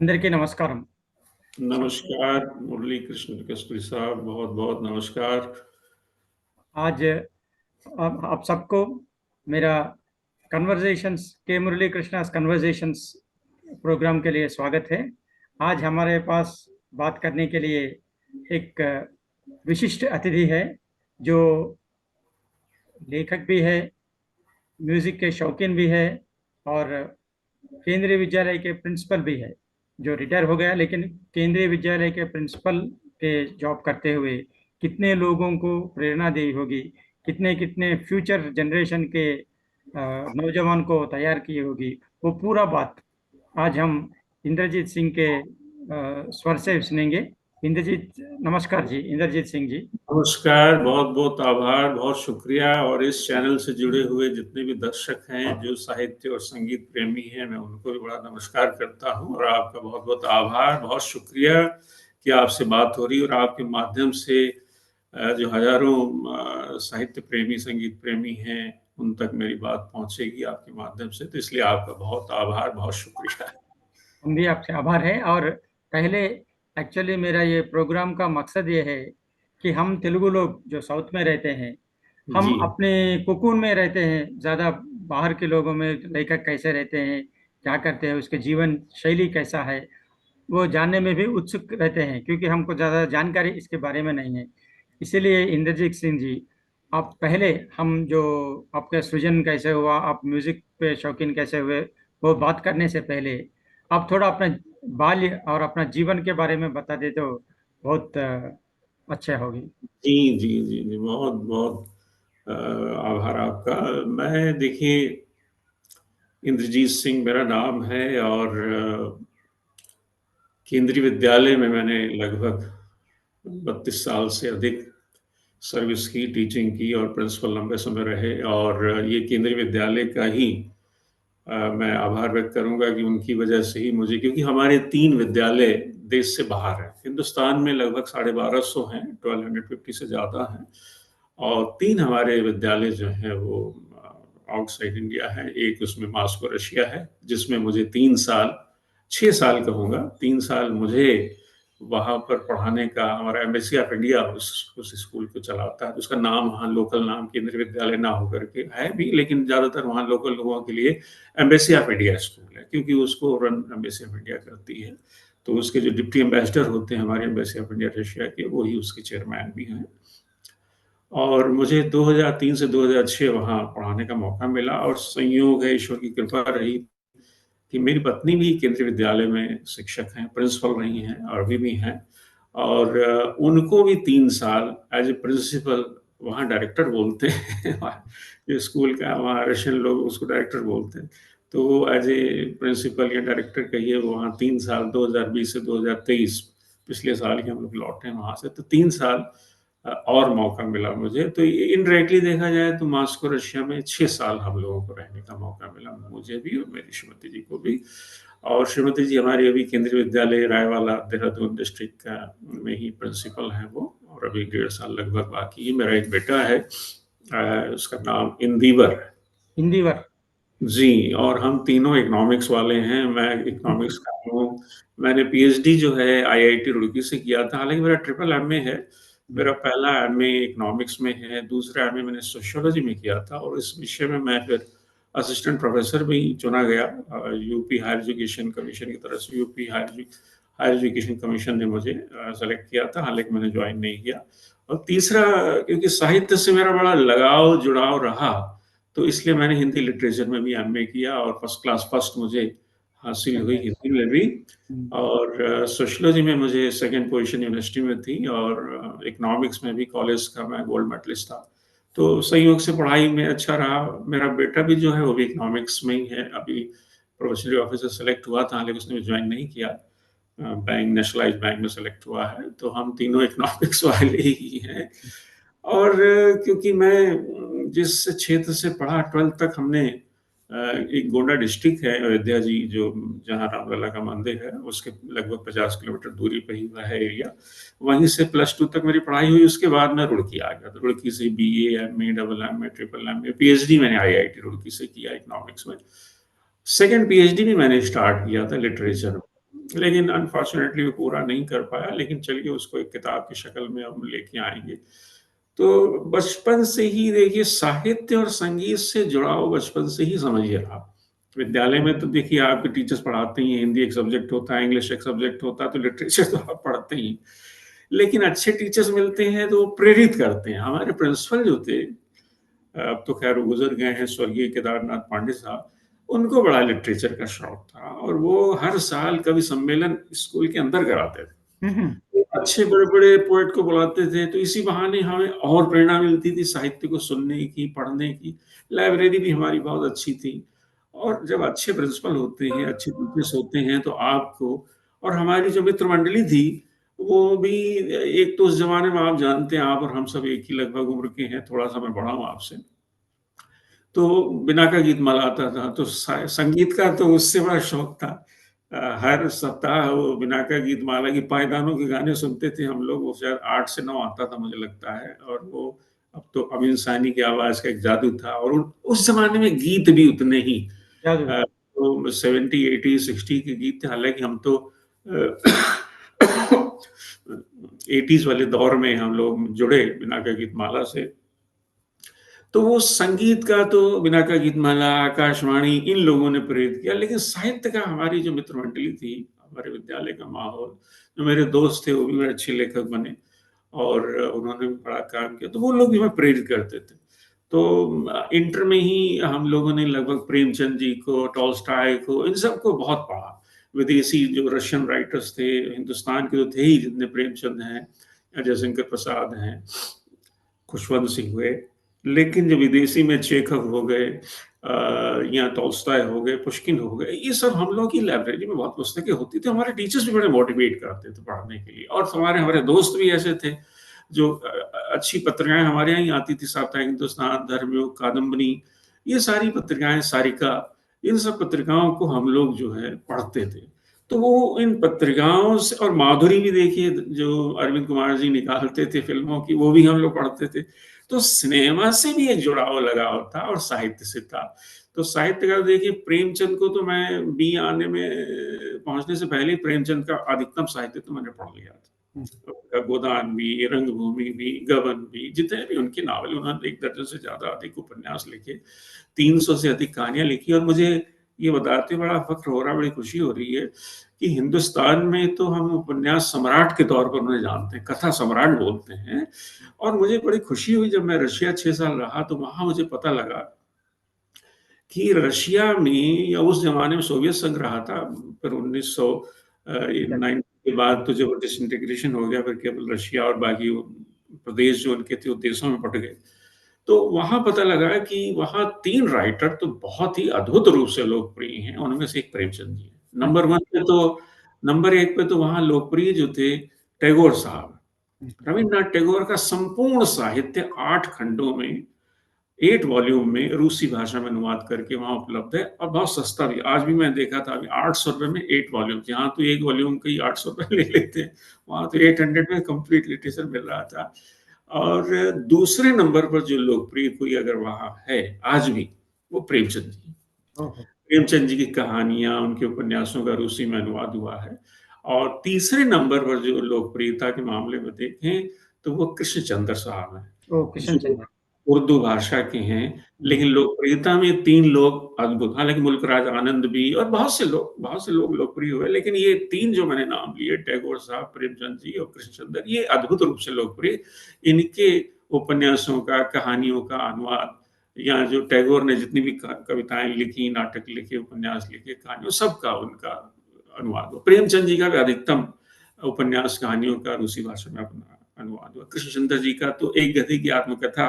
అందరికీ నమస్కారం। नमस्कार मुरली कृष्ण कस्तूरी साहब, बहुत बहुत नमस्कार। आज आप सबको मेरा कन्वर्सेशंस के मुरली कृष्णा's कन्वर्सेशंस प्रोग्राम के लिए स्वागत है। आज हमारे पास बात करने के लिए एक विशिष्ट अतिथि है जो लेखक भी है, म्यूजिक के शौकीन भी है और केंद्रीय विद्यालय के प्रिंसिपल भी है, जो रिटायर हो गया, लेकिन केंद्रीय विद्यालय के प्रिंसिपल के जॉब करते हुए कितने लोगों को प्रेरणा दी होगी, कितने कितने फ्यूचर जनरेशन के नौजवान को तैयार की होगी, वो पूरा बात आज हम इंद्रजीत सिंह के स्वर से सुनेंगे। इंद्रजीत, नमस्कार जी, इंद्रजीत सिंह जी। नमस्कार, बहुत बहुत आभार, बहुत शुक्रिया। और इस चैनल से जुड़े हुए जितने भी दर्शक हैं जो साहित्य और संगीत प्रेमी हैं, मैं उनको भी बड़ा नमस्कार करता हूं और आपका बहुत बहुत आभार, बहुत शुक्रिया कि आपसे बात हो रही है और आपके माध्यम से जो हजारों साहित्य प्रेमी, संगीत प्रेमी हैं, उन तक मेरी बात पहुंचेगी आपके माध्यम से। तो इसलिए आपका बहुत आभार, बहुत शुक्रिया। हम भी आपसे आभार है। और पहले एक्चुअली मेरा ये प्रोग्राम का मकसद ये है कि हम तेलुगु लोग जो साउथ में रहते हैं, हम जी अपने कुकून में रहते हैं, ज़्यादा बाहर के लोगों में लेखक कैसे रहते हैं, क्या करते हैं, उसके जीवन शैली कैसा है, वो जानने में भी उत्सुक रहते हैं, क्योंकि हमको ज़्यादा जानकारी इसके बारे में नहीं है। इसीलिए इंद्रजीत सिंह जी, आप पहले हम जो आपका सृजन कैसे हुआ, आप म्यूजिक पे शौकीन कैसे हुए, वो बात करने से पहले आप थोड़ा अपना बाल्य और अपना जीवन के बारे में बता दे तो बहुत अच्छा होगी। जी जी जी जी, बहुत बहुत आभार आपका। मैं देखिए, इंद्रजीत सिंह मेरा नाम है और केंद्रीय विद्यालय में मैंने लगभग 32 साल से अधिक सर्विस की, टीचिंग की और प्रिंसिपल लंबे समय रहे। और ये केंद्रीय विद्यालय का ही मैं आभार व्यक्त करूंगा कि उनकी वजह से ही मुझे, क्योंकि हमारे 3 विद्यालय देश से बाहर हैं। हिंदुस्तान में लगभग 1250 हैं, 1250 से ज़्यादा हैं, और 3 हमारे विद्यालय जो हैं वो आउटसाइड इंडिया है। एक उसमें मॉस्को रशिया है, जिसमें मुझे 3 साल, 6 साल कहूँगा, 3 साल मुझे वहाँ पर पढ़ाने का, हमारा एम्बेसी ऑफ इंडिया उस स्कूल को चलाता है। उसका नाम वहाँ लोकल नाम केंद्रीय विद्यालय ना होकर के है भी, लेकिन ज़्यादातर वहाँ लोकल लोगों के लिए एम्बेसी ऑफ इंडिया स्कूल है, क्योंकि उसको रन एम्बेसी ऑफ इंडिया करती है। तो उसके जो डिप्टी एम्बेसडर होते हैं हमारे एम्बेसी ऑफ इंडिया रशिया के, वो ही उसके चेयरमैन भी हैं। और मुझे 2003 से 2006 वहाँ पढ़ाने का मौका मिला, और संयोग है, ईश्वर की कृपा रही कि मेरी पत्नी भी केंद्रीय विद्यालय में शिक्षक हैं, प्रिंसिपल रही हैं और अभी भी हैं। और उनको भी 3 साल एज ए प्रिंसिपल, वहाँ डायरेक्टर बोलते हैं जो स्कूल का, वहाँ रशियन लोग उसको डायरेक्टर बोलते हैं, तो वो एज ए प्रिंसिपल या डायरेक्टर कहिए, वो वहाँ 3 साल 2020 से 2023, पिछले साल ही हम लोग लौटे हैं वहाँ से, तो 3 साल और मौका मिला मुझे। तो इनडायरेक्टली देखा जाए तो मॉस्को रशिया में 6 साल हम लोगों को रहने का मौका मिला, मुझे भी और मेरी श्रीमती जी को भी। और श्रीमती जी हमारी अभी केंद्रीय विद्यालय रायवाला देहरादून डिस्ट्रिक्ट का में ही प्रिंसिपल हैं वो, और अभी 1.5 साल लगभग बाकी है। मेरा एक बेटा है, उसका नाम इंदिवर। हिंदीवर। जी, और हम तीनों इकोनॉमिक्स वाले हैं। मैं इकोनॉमिक्स का हूँ। मैंने पीएचडी जो है आईआईटी रुड़की से किया था, हालांकि मेरा ट्रिपल एमए है। मेरा पहला एमए इकोनॉमिक्स में है, दूसरा एमए मैंने सोशियोलॉजी में किया था, और इस विषय में मैं फिर असिस्टेंट प्रोफेसर भी चुना गया यूपी हायर एजुकेशन कमीशन की तरफ से। यूपी हायर एजुकेशन कमीशन ने मुझे सेलेक्ट किया था, हालांकि मैंने ज्वाइन नहीं किया। और तीसरा, क्योंकि साहित्य से मेरा बड़ा लगाव जुड़ाव रहा, तो इसलिए मैंने हिंदी लिटरेचर में भी एमए किया, और फर्स्ट क्लास फर्स्ट मुझे हासिल हुई हिंदी में भी। और सोशियोलॉजी में मुझे सेकंड पोजीशन यूनिवर्सिटी में थी, और इकोनॉमिक्स में भी कॉलेज का मैं गोल्ड मेडलिस्ट था। तो संयोग से पढ़ाई में अच्छा रहा। मेरा बेटा भी जो है वो भी इकोनॉमिक्स में ही है, अभी प्रोफेशनल ऑफिसर सेलेक्ट हुआ था, लेकिन उसने ज्वाइन नहीं किया। बैंक, नेशनलाइज बैंक में सेलेक्ट हुआ है। तो हम तीनों इकोनॉमिक्स वाले ही हैं। और क्योंकि मैं जिस क्षेत्र से पढ़ा 12th तक, हमने एक गोंडा डिस्ट्रिक्ट है अयोध्या जी, जो जहाँ रामलला का मंदिर है, उसके लगभग 50 किलोमीटर दूरी पे ही वह है एरिया। वहीं से +2 तक मेरी पढ़ाई हुई। उसके बाद मैं रुड़की आ गया, तो रुड़की से BA, MA, double MA, triple MA, PhD मैंने आईआईटी रुड़की से किया इकोनॉमिक्स में। सेकंड पीएचडी भी मैंने स्टार्ट किया था लिटरेचर में, लेकिन अनफॉर्चुनेटली वो पूरा नहीं कर पाया, लेकिन चलिए उसको एक किताब की शक्ल में हम लेके आएँगे। तो बचपन से ही देखिए साहित्य और संगीत से जुड़ाव बचपन से ही समझिए आप। विद्यालय में तो देखिए आपके टीचर्स पढ़ाते ही हैं, हिंदी एक सब्जेक्ट होता है, इंग्लिश एक सब्जेक्ट होता है, तो लिटरेचर तो आप पढ़ते ही। लेकिन अच्छे टीचर्स मिलते हैं तो वो प्रेरित करते हैं। हमारे प्रिंसिपल जो थे, अब तो खैर वो गुज़र गए हैं, स्वर्गीय केदारनाथ पांडे साहब, उनको बड़ा लिटरेचर का शौक था और वो हर साल कवि सम्मेलन स्कूल के अंदर कराते थे। हम्म। अच्छे बड़े-बड़े पोएट को बुलाते थे, तो इसी बहाने हमें और प्रेरणा मिलती थी साहित्य को सुनने की, पढ़ने की। लाइब्रेरी भी हमारी बहुत अच्छी थी और जब अच्छे प्रिंसिपल होते हैं, अच्छे टीचर्स होते हैं, तो आपको और हमारी जो मित्र मंडली थी, वो भी एक तो उस ज़माने में आप जानते हैं, आप और हम सब एक ही लगभग उम्र के हैं, थोड़ा-सा मैं बड़ा हूँ आपसे। तो बिना का गीतमाला आता था, तो संगीत का तो उससे बड़ा शौक था। हर सप्ताह वो बिना का गीतमाला की पायदानों के गाने सुनते थे हम लोग, वो शायद 8 से 9 आता था मुझे लगता है और वो अब तो अमीन सानी की आवाज़ का एक जादू था और उस ज़माने में गीत भी उतने ही जादू। तो 70, 80, 60 के गीत थे, हालाँकि हम तो 80s वाले दौर में हम लोग जुड़े बिना का गीतमाला से। तो वो संगीत का तो बिना का गीतमाला, आकाशवाणी इन लोगों ने प्रेरित किया, लेकिन साहित्य का हमारी जो मित्र मंडली थी, हमारे विद्यालय का माहौल, जो मेरे दोस्त थे वो भी बड़े अच्छे लेखक बने और उन्होंने भी बड़ा काम किया, तो वो लोग भी हमें प्रेरित करते थे। तो इंटर में ही हम लोगों ने लगभग प्रेमचंद जी को, टॉल्स्टॉय को, इन सबको बहुत पढ़ा। विदेशी जो रशियन राइटर्स थे, हिंदुस्तान के तो थे ही जितने प्रेमचंद हैं, जयशंकर प्रसाद हैं, खुशवंत सिंह हुए, लेकिन जो विदेशी में चेखव हो गए या टॉल्स्टॉय हो गए, पुश्किन हो गए, ये सब हम लोग की लाइब्रेरी में बहुत पुस्तकें होती थी। हमारे टीचर्स भी बड़े मोटिवेट करते थे पढ़ने के लिए और हमारे हमारे दोस्त भी ऐसे थे जो अच्छी पत्रिकाएँ हमारे यहाँ ही आती थी, साप्ताहिक हिंदुस्तान, धर्मयुग, कादम्बनी, ये सारी पत्रिकाएँ, सारिका, इन सब पत्रिकाओं को हम लोग जो है पढ़ते थे। तो वो इन पत्रिकाओं से और माधुरी भी देखिए जो अरविंद कुमार जी निकालते थे फ़िल्मों की, वो भी हम लोग पढ़ते थे। तो सिनेमा से भी एक जुड़ाव लगाव था और साहित्य से था। तो साहित्य का देखिए प्रेमचंद को तो मैं बी आने में पहुँचने से पहले ही प्रेमचंद का अधिकतम साहित्य तो मैंने पढ़ लिया था। गोदान भी, रंगभूमि भी, गबन भी, जितने भी उनके नावल उन्होंने 1 दर्जन से ज़्यादा अधिक उपन्यास लिखे, 300 से अधिक कहानियाँ लिखी और मुझे ये बताते बड़ा फ़ख्र हो रहा है, बड़ी खुशी हो रही है कि हिंदुस्तान में तो हम उपन्यास सम्राट के तौर पर उन्हें जानते हैं, कथा सम्राट बोलते हैं और मुझे बड़ी खुशी हुई जब मैं रशिया 6 साल रहा तो वहाँ मुझे पता लगा कि रशिया में या उस ज़माने में सोवियत संघ रहा था, फिर 1900 9 के बाद तो जब डिसइंटीग्रेशन हो गया, फिर केवल रशिया और बाकी वो प्रदेश जो उनके थे, वो देशों में बँट गए। तो वहाँ पता लगा कि वहाँ 3 राइटर तो बहुत ही अद्भुत रूप से लोकप्रिय हैं, उनमें से एक प्रेमचंद जी हैं। नंबर 1 पे तो वहाँ लोकप्रिय जो थे, टैगोर साहब। रवीन्द्रनाथ टैगोर का संपूर्ण साहित्य 8 खंडों में 8 वॉल्यूम में रूसी भाषा में अनुवाद करके वहाँ उपलब्ध है और बहुत सस्ता भी। आज भी मैं देखा था अभी ₹800 में 8 वॉल्यूम, यहाँ तो 1 वॉल्यूम के ही ₹800 ले लेते हैं, वहाँ तो 800 में कंप्लीट लिटरेचर मिल रहा था। और दूसरे नंबर पर जो लोकप्रिय कोई अगर वहाँ है, आज भी, वो प्रेमचंद जी। ओहो। प्रेमचंद जी की कहानियाँ, उनके उपन्यासों का रूसी में अनुवाद हुआ है। और तीसरे नंबर पर जो लोकप्रियता के मामले में देखें, तो वो कृष्णचंद्र साहब हैं, ओ, किशन जो चंद्र। उर्दू भाषा के हैं, लेकिन लोकप्रियता में 3 लोग अद्भुत, हालाँकि मुल्कराज आनंद भी और बहुत से लोग लोकप्रिय हुए, लेकिन ये 3 जो मैंने नाम लिए, टैगोर साहब, प्रेमचंद जी और कृष्णचंद्र, ये अद्भुत रूप से लोकप्रिय। इनके उपन्यासों का, कहानियों का अनुवाद या जो टैगोर ने जितनी भी कविताएँ लिखी, नाटक लिखे, उपन्यास लिखे, कहानियों सबका उनका अनुवाद हुआ। प्रेमचंद जी का भी अधिकतम उपन्यास, कहानियों का रूसी भाषा में अनुवाद हुआ। कृष्णचंद्र जी का तो एक गधे की आत्मकथा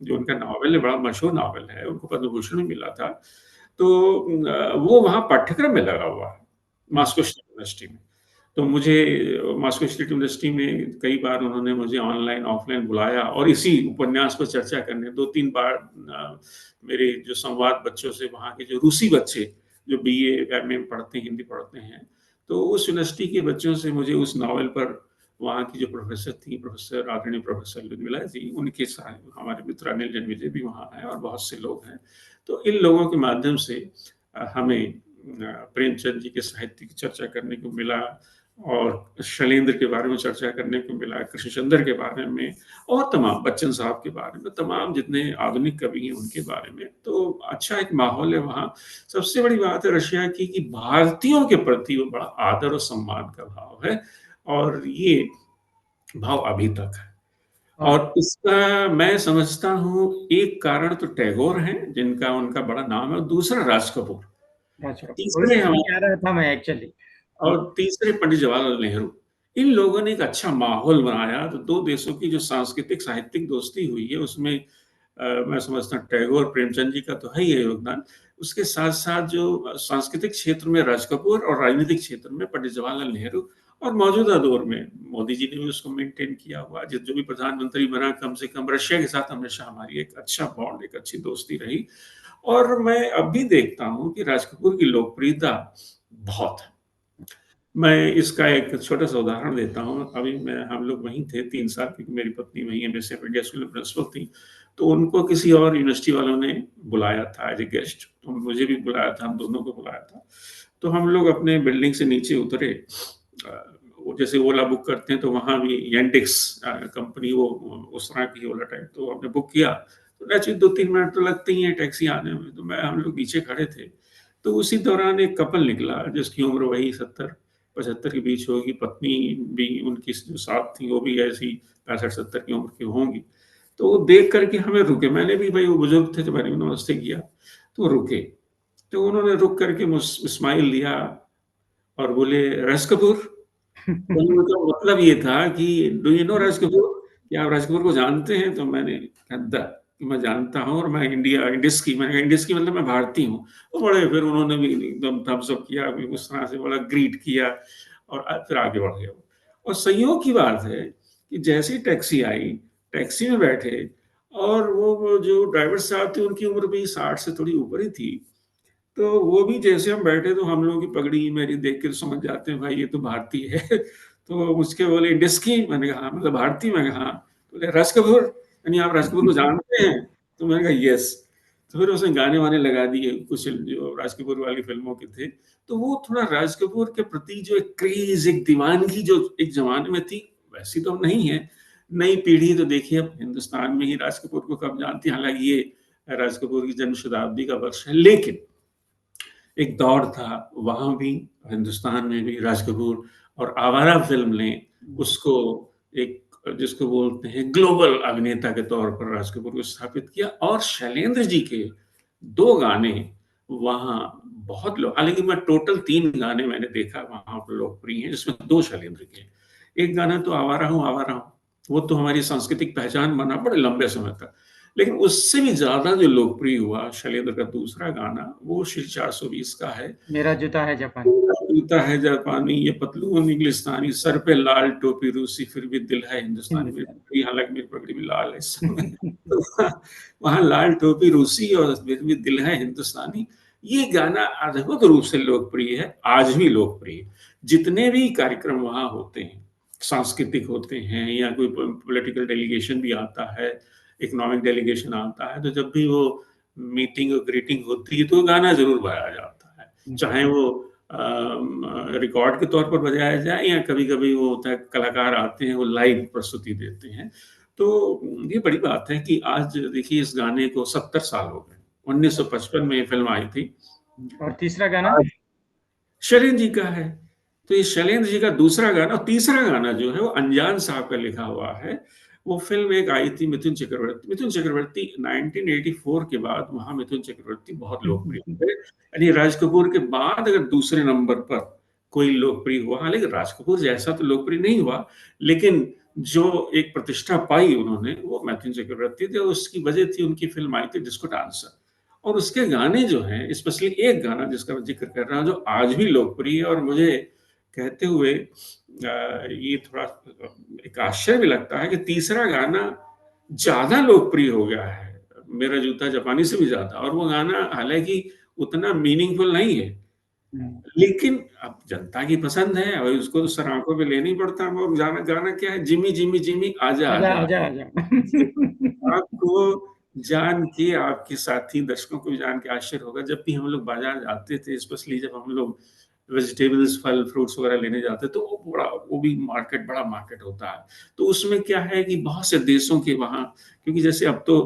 जो उनका नावल है, बड़ा मशहूर नावल है, उनको पद्म भूषण भी मिला था। तो वो वहाँ पाठ्यक्रम में लगा हुआ है, मॉस्को स्टेट यूनिवर्सिटी में। तो मुझे मॉस्को स्टेट यूनिवर्सिटी में कई बार उन्होंने मुझे ऑनलाइन, ऑफ़लाइन बुलाया और इसी उपन्यास पर चर्चा करने 2-3 बार मेरे जो संवाद बच्चों से, वहाँ के जो रूसी बच्चे जो बीए, एमए पढ़ते हैं, हिंदी पढ़ते हैं, तो उस यूनिवर्सिटी के बच्चों से मुझे उस नावल पर वहाँ की जो प्रोफ़ेसर थी, प्रोफ़ेसर आदरणीय प्रोफ़ेसर लुदविला जी, उनके साथ हमारे मित्र अनिल जन्मेजय भी वहाँ हैं और बहुत से लोग हैं। तो इन लोगों के माध्यम से हमें प्रेमचंद जी के साहित्य की चर्चा करने को मिला, और शैलेंद्र के बारे में चर्चा करने को मिला, कृष्णचंद्र के बारे में, और तमाम बच्चन साहब के बारे में, तमाम जितने आधुनिक कवि हैं उनके बारे में। तो अच्छा एक माहौल है वहाँ। सबसे बड़ी बात है रशिया की कि भारतीयों के प्रति वो बड़ा आदर और सम्मान का भाव है, और ये भाव अभी तक है। वाह। और इसका मैं समझता हूँ एक कारण तो टैगोर हैं, जिनका उनका बड़ा नाम है, और दूसरा राज कपूर, अच्छा, वही तीसरे वही हमारे, कह रहा था मैं एक्चुअली। और तीसरे पंडित जवाहरलाल नेहरू। इन लोगों ने एक अच्छा माहौल बनाया, तो दो देशों की जो सांस्कृतिक साहित्यिक दोस्ती हुई है उसमें मैं समझता हूँ टैगोर प्रेमचंद जी का तो है ही है योगदान। उसके साथ साथ जो सांस्कृतिक क्षेत्र में राज कपूर, और राजनीतिक क्षेत्र में पंडित जवाहरलाल नेहरू, और मौजूदा दौर में मोदी जी ने भी उसको मेंटेन किया हुआ। जो भी प्रधानमंत्री बना, कम से कम रशिया के साथ हमेशा हमारी एक अच्छा बॉन्ड, एक अच्छी दोस्ती रही। और मैं अब भी देखता हूँ कि राज कपूर की लोकप्रियता बहुत है। मैं इसका एक छोटा-सा उदाहरण देता हूँ। अभी मैं हम लोग वहीं थे 3 साल, क्योंकि मेरी पत्नी वहीं एमएस ऑफ इंडिया स्कूल में प्रिंसिपल थी। तो उनको किसी और यूनिवर्सिटी वालों ने बुलाया था एज़ अ गेस्ट, तो मुझे भी बुलाया था, हम दोनों को बुलाया था। तो हम लोग अपने बिल्डिंग से नीचे उतरे। वो जैसे ओला बुक करते हैं, तो वहाँ भी यानडेक्स कंपनी, वो उस तरह की ओला टाइप, तो हमने बुक किया। तो नेचुरली 2-3 मिनट तो लगते ही हैं टैक्सी आने में, तो हम लोग नीचे खड़े थे। तो उसी दौरान एक कपल निकला, जिसकी उम्र वही 70-75 के बीच होगी, पत्नी भी उनकी जो साथ थी वो भी ऐसी 65-70 की उम्र की होंगी। तो वो देख करके हमें रुके, मैंने भी, भाई वो बुजुर्ग थे तो मैंने भी नमस्ते किया, तो वो रुके। तो उन्होंने रुक करके स्माइल दिया और बोले, राज कपूर। तो उनका मतलब ये था कि do you know Raj Kapoor, क्या आप राज कपूर को जानते हैं? तो मैंने कहा कि मैं जानता हूँ, और मैं इंडिया इंडिस की, मैंने कहा इंडिस की मतलब मैं भारतीय हूँ। तो बड़े फिर उन्होंने भी एकदम थम्स अप किया, फिर उस तरह से बड़ा ग्रीट किया, और फिर आगे बढ़ गए वो। और संयोग की बात है कि जैसे ही टैक्सी आई, टैक्सी में बैठे, और वो जो ड्राइवर साहब थे उनकी उम्र भी 60 से थोड़ी ऊपर ही थी। तो वो भी जैसे हम बैठे, तो हम लोगों की पगड़ी मेरी देख के समझ जाते हैं भाई ये तो भारतीय है। तो मुझके बोले, "डिस्की?" मैंने कहा, "हाँ।" मतलब भारतीय? मैं कहा, "हाँ।" तो बोले, "राज कपूर, यानी आप राज कपूर को जानते हैं?" तो मैंने कहा, "यस।" तो फिर उसने गाने-वाने लगा दिए, कुछ जो राज कपूर वाली फ़िल्मों के थे। तो वो थोड़ा राज कपूर के प्रति जो एक क्रेज़, एक दीवानगी जो एक ज़माने में थी, वैसी तो अब नहीं है। नई पीढ़ी तो देखिए अब हिंदुस्तान में ही राज कपूर को कम जानती है, हालाँकि ये राज कपूर की जन्म शताब्दी का वर्ष है। लेकिन एक दौर था, वहाँ भी, हिंदुस्तान में भी राज कपूर, और आवारा फ़िल्म ने उसको एक, जिसको बोलते हैं ग्लोबल अभिनेता के तौर पर राज कपूर को स्थापित किया। और शैलेंद्र जी के 2 गाने वहाँ बहुत लोग, हालाँकि मैं टोटल 3 गाने मैंने देखा वहाँ पर लोकप्रिय हैं, जिसमें 2 शैलेंद्र के हैं। एक गाना तो आवारा हूँ, वो तो हमारी सांस्कृतिक पहचान बना बड़े लंबे समय तक। लेकिन उससे भी ज़्यादा जो लोकप्रिय हुआ शैलेंद्र का दूसरा गाना, वो श्री 420 का है। मेरा जूता है जापानी। पूरा जूता है जापानी, ये पतलून इंग्लिस्तानी, सर पे लाल टोपी रूसी, फिर भी दिल है हिंदुस्तानी। मेरी हिंदुस्तानी। पगड़ी, हालाँकि मेरी पगड़ी भी लाल है इस समय। तो वहाँ वहाँ लाल टोपी रूसी और फिर भी दिल है हिंदुस्तानी, ये गाना अद्भुत रूप से लोकप्रिय है, आज भी लोकप्रिय है। जितने भी कार्यक्रम वहाँ होते हैं, सांस्कृतिक होते हैं, या कोई पॉलिटिकल डेलीगेशन भी आता है, इकोनॉमिक डेलीगेशन आता है, तो जब भी वो मीटिंग और ग्रीटिंग होती है, तो गाना ज़रूर गाया जाता है। चाहे वो रिकॉर्ड के तौर पर बजाया जाए, या कभी-कभी वो होता है कलाकार आते हैं, वो लाइव प्रस्तुति देते हैं। तो ये बड़ी बात है कि आज देखिए इस गाने को 70 साल हो गए। 1955 में ये फ़िल्म आई थी। और तीसरा गाना? आज शैलेंद्र जी का है। तो ये शैलेंद्र जी का दूसरा गाना, और तीसरा गाना जो है वो अनजान साहब का लिखा हुआ है। वो फ़िल्म एक आई थी मिथुन चक्रवर्ती 1984 के बाद वहाँ मिथुन चक्रवर्ती बहुत लोकप्रिय हुए। यानी राज कपूर के बाद अगर दूसरे नंबर पर कोई लोकप्रिय हुआ, हालाँकि राज कपूर जैसा तो लोकप्रिय नहीं हुआ, लेकिन जो एक प्रतिष्ठा पाई उन्होंने, वो मिथुन चक्रवर्ती थे, और उसकी वजह थी उनकी फ़िल्म आई थी डिस्को डांसर। और उसके गाने जो हैं, स्पेशली एक गाना जिसका मैं ज़िक्र कर रहा हूँ, जो आज भी लोकप्रिय है, और मुझे कहते हुए ये थोड़ा एक आश्चर्य भी लगता है कि तीसरा गाना ज़्यादा लोकप्रिय हो गया है, मेरा जूता जापानी से भी ज़्यादा, और वो गाना हालाँकि उतना मीनिंगफुल नहीं है, हम्म। लेकिन अब जनता की पसंद है और उसको तो सर आँखों पे लेना ही पड़ता है। वो गाना गाना क्या है, जिमी जिमी जिमी आजा आजा आजा। आजा आजा। आपको जान के आपके साथी दर्शकों को भी जान के आश्चर्य होगा, जब भी हम लोग बाज़ार जाते थे, स्पेशली जब हम लोग वेजिटेबल्स, फल, फ्रूट्स वगैरह लेने जाते हैं, तो वो भी मार्केट बड़ा मार्केट होता है। तो उसमें क्या है कि बहुत से देशों के वहाँ, क्योंकि जैसे अब तो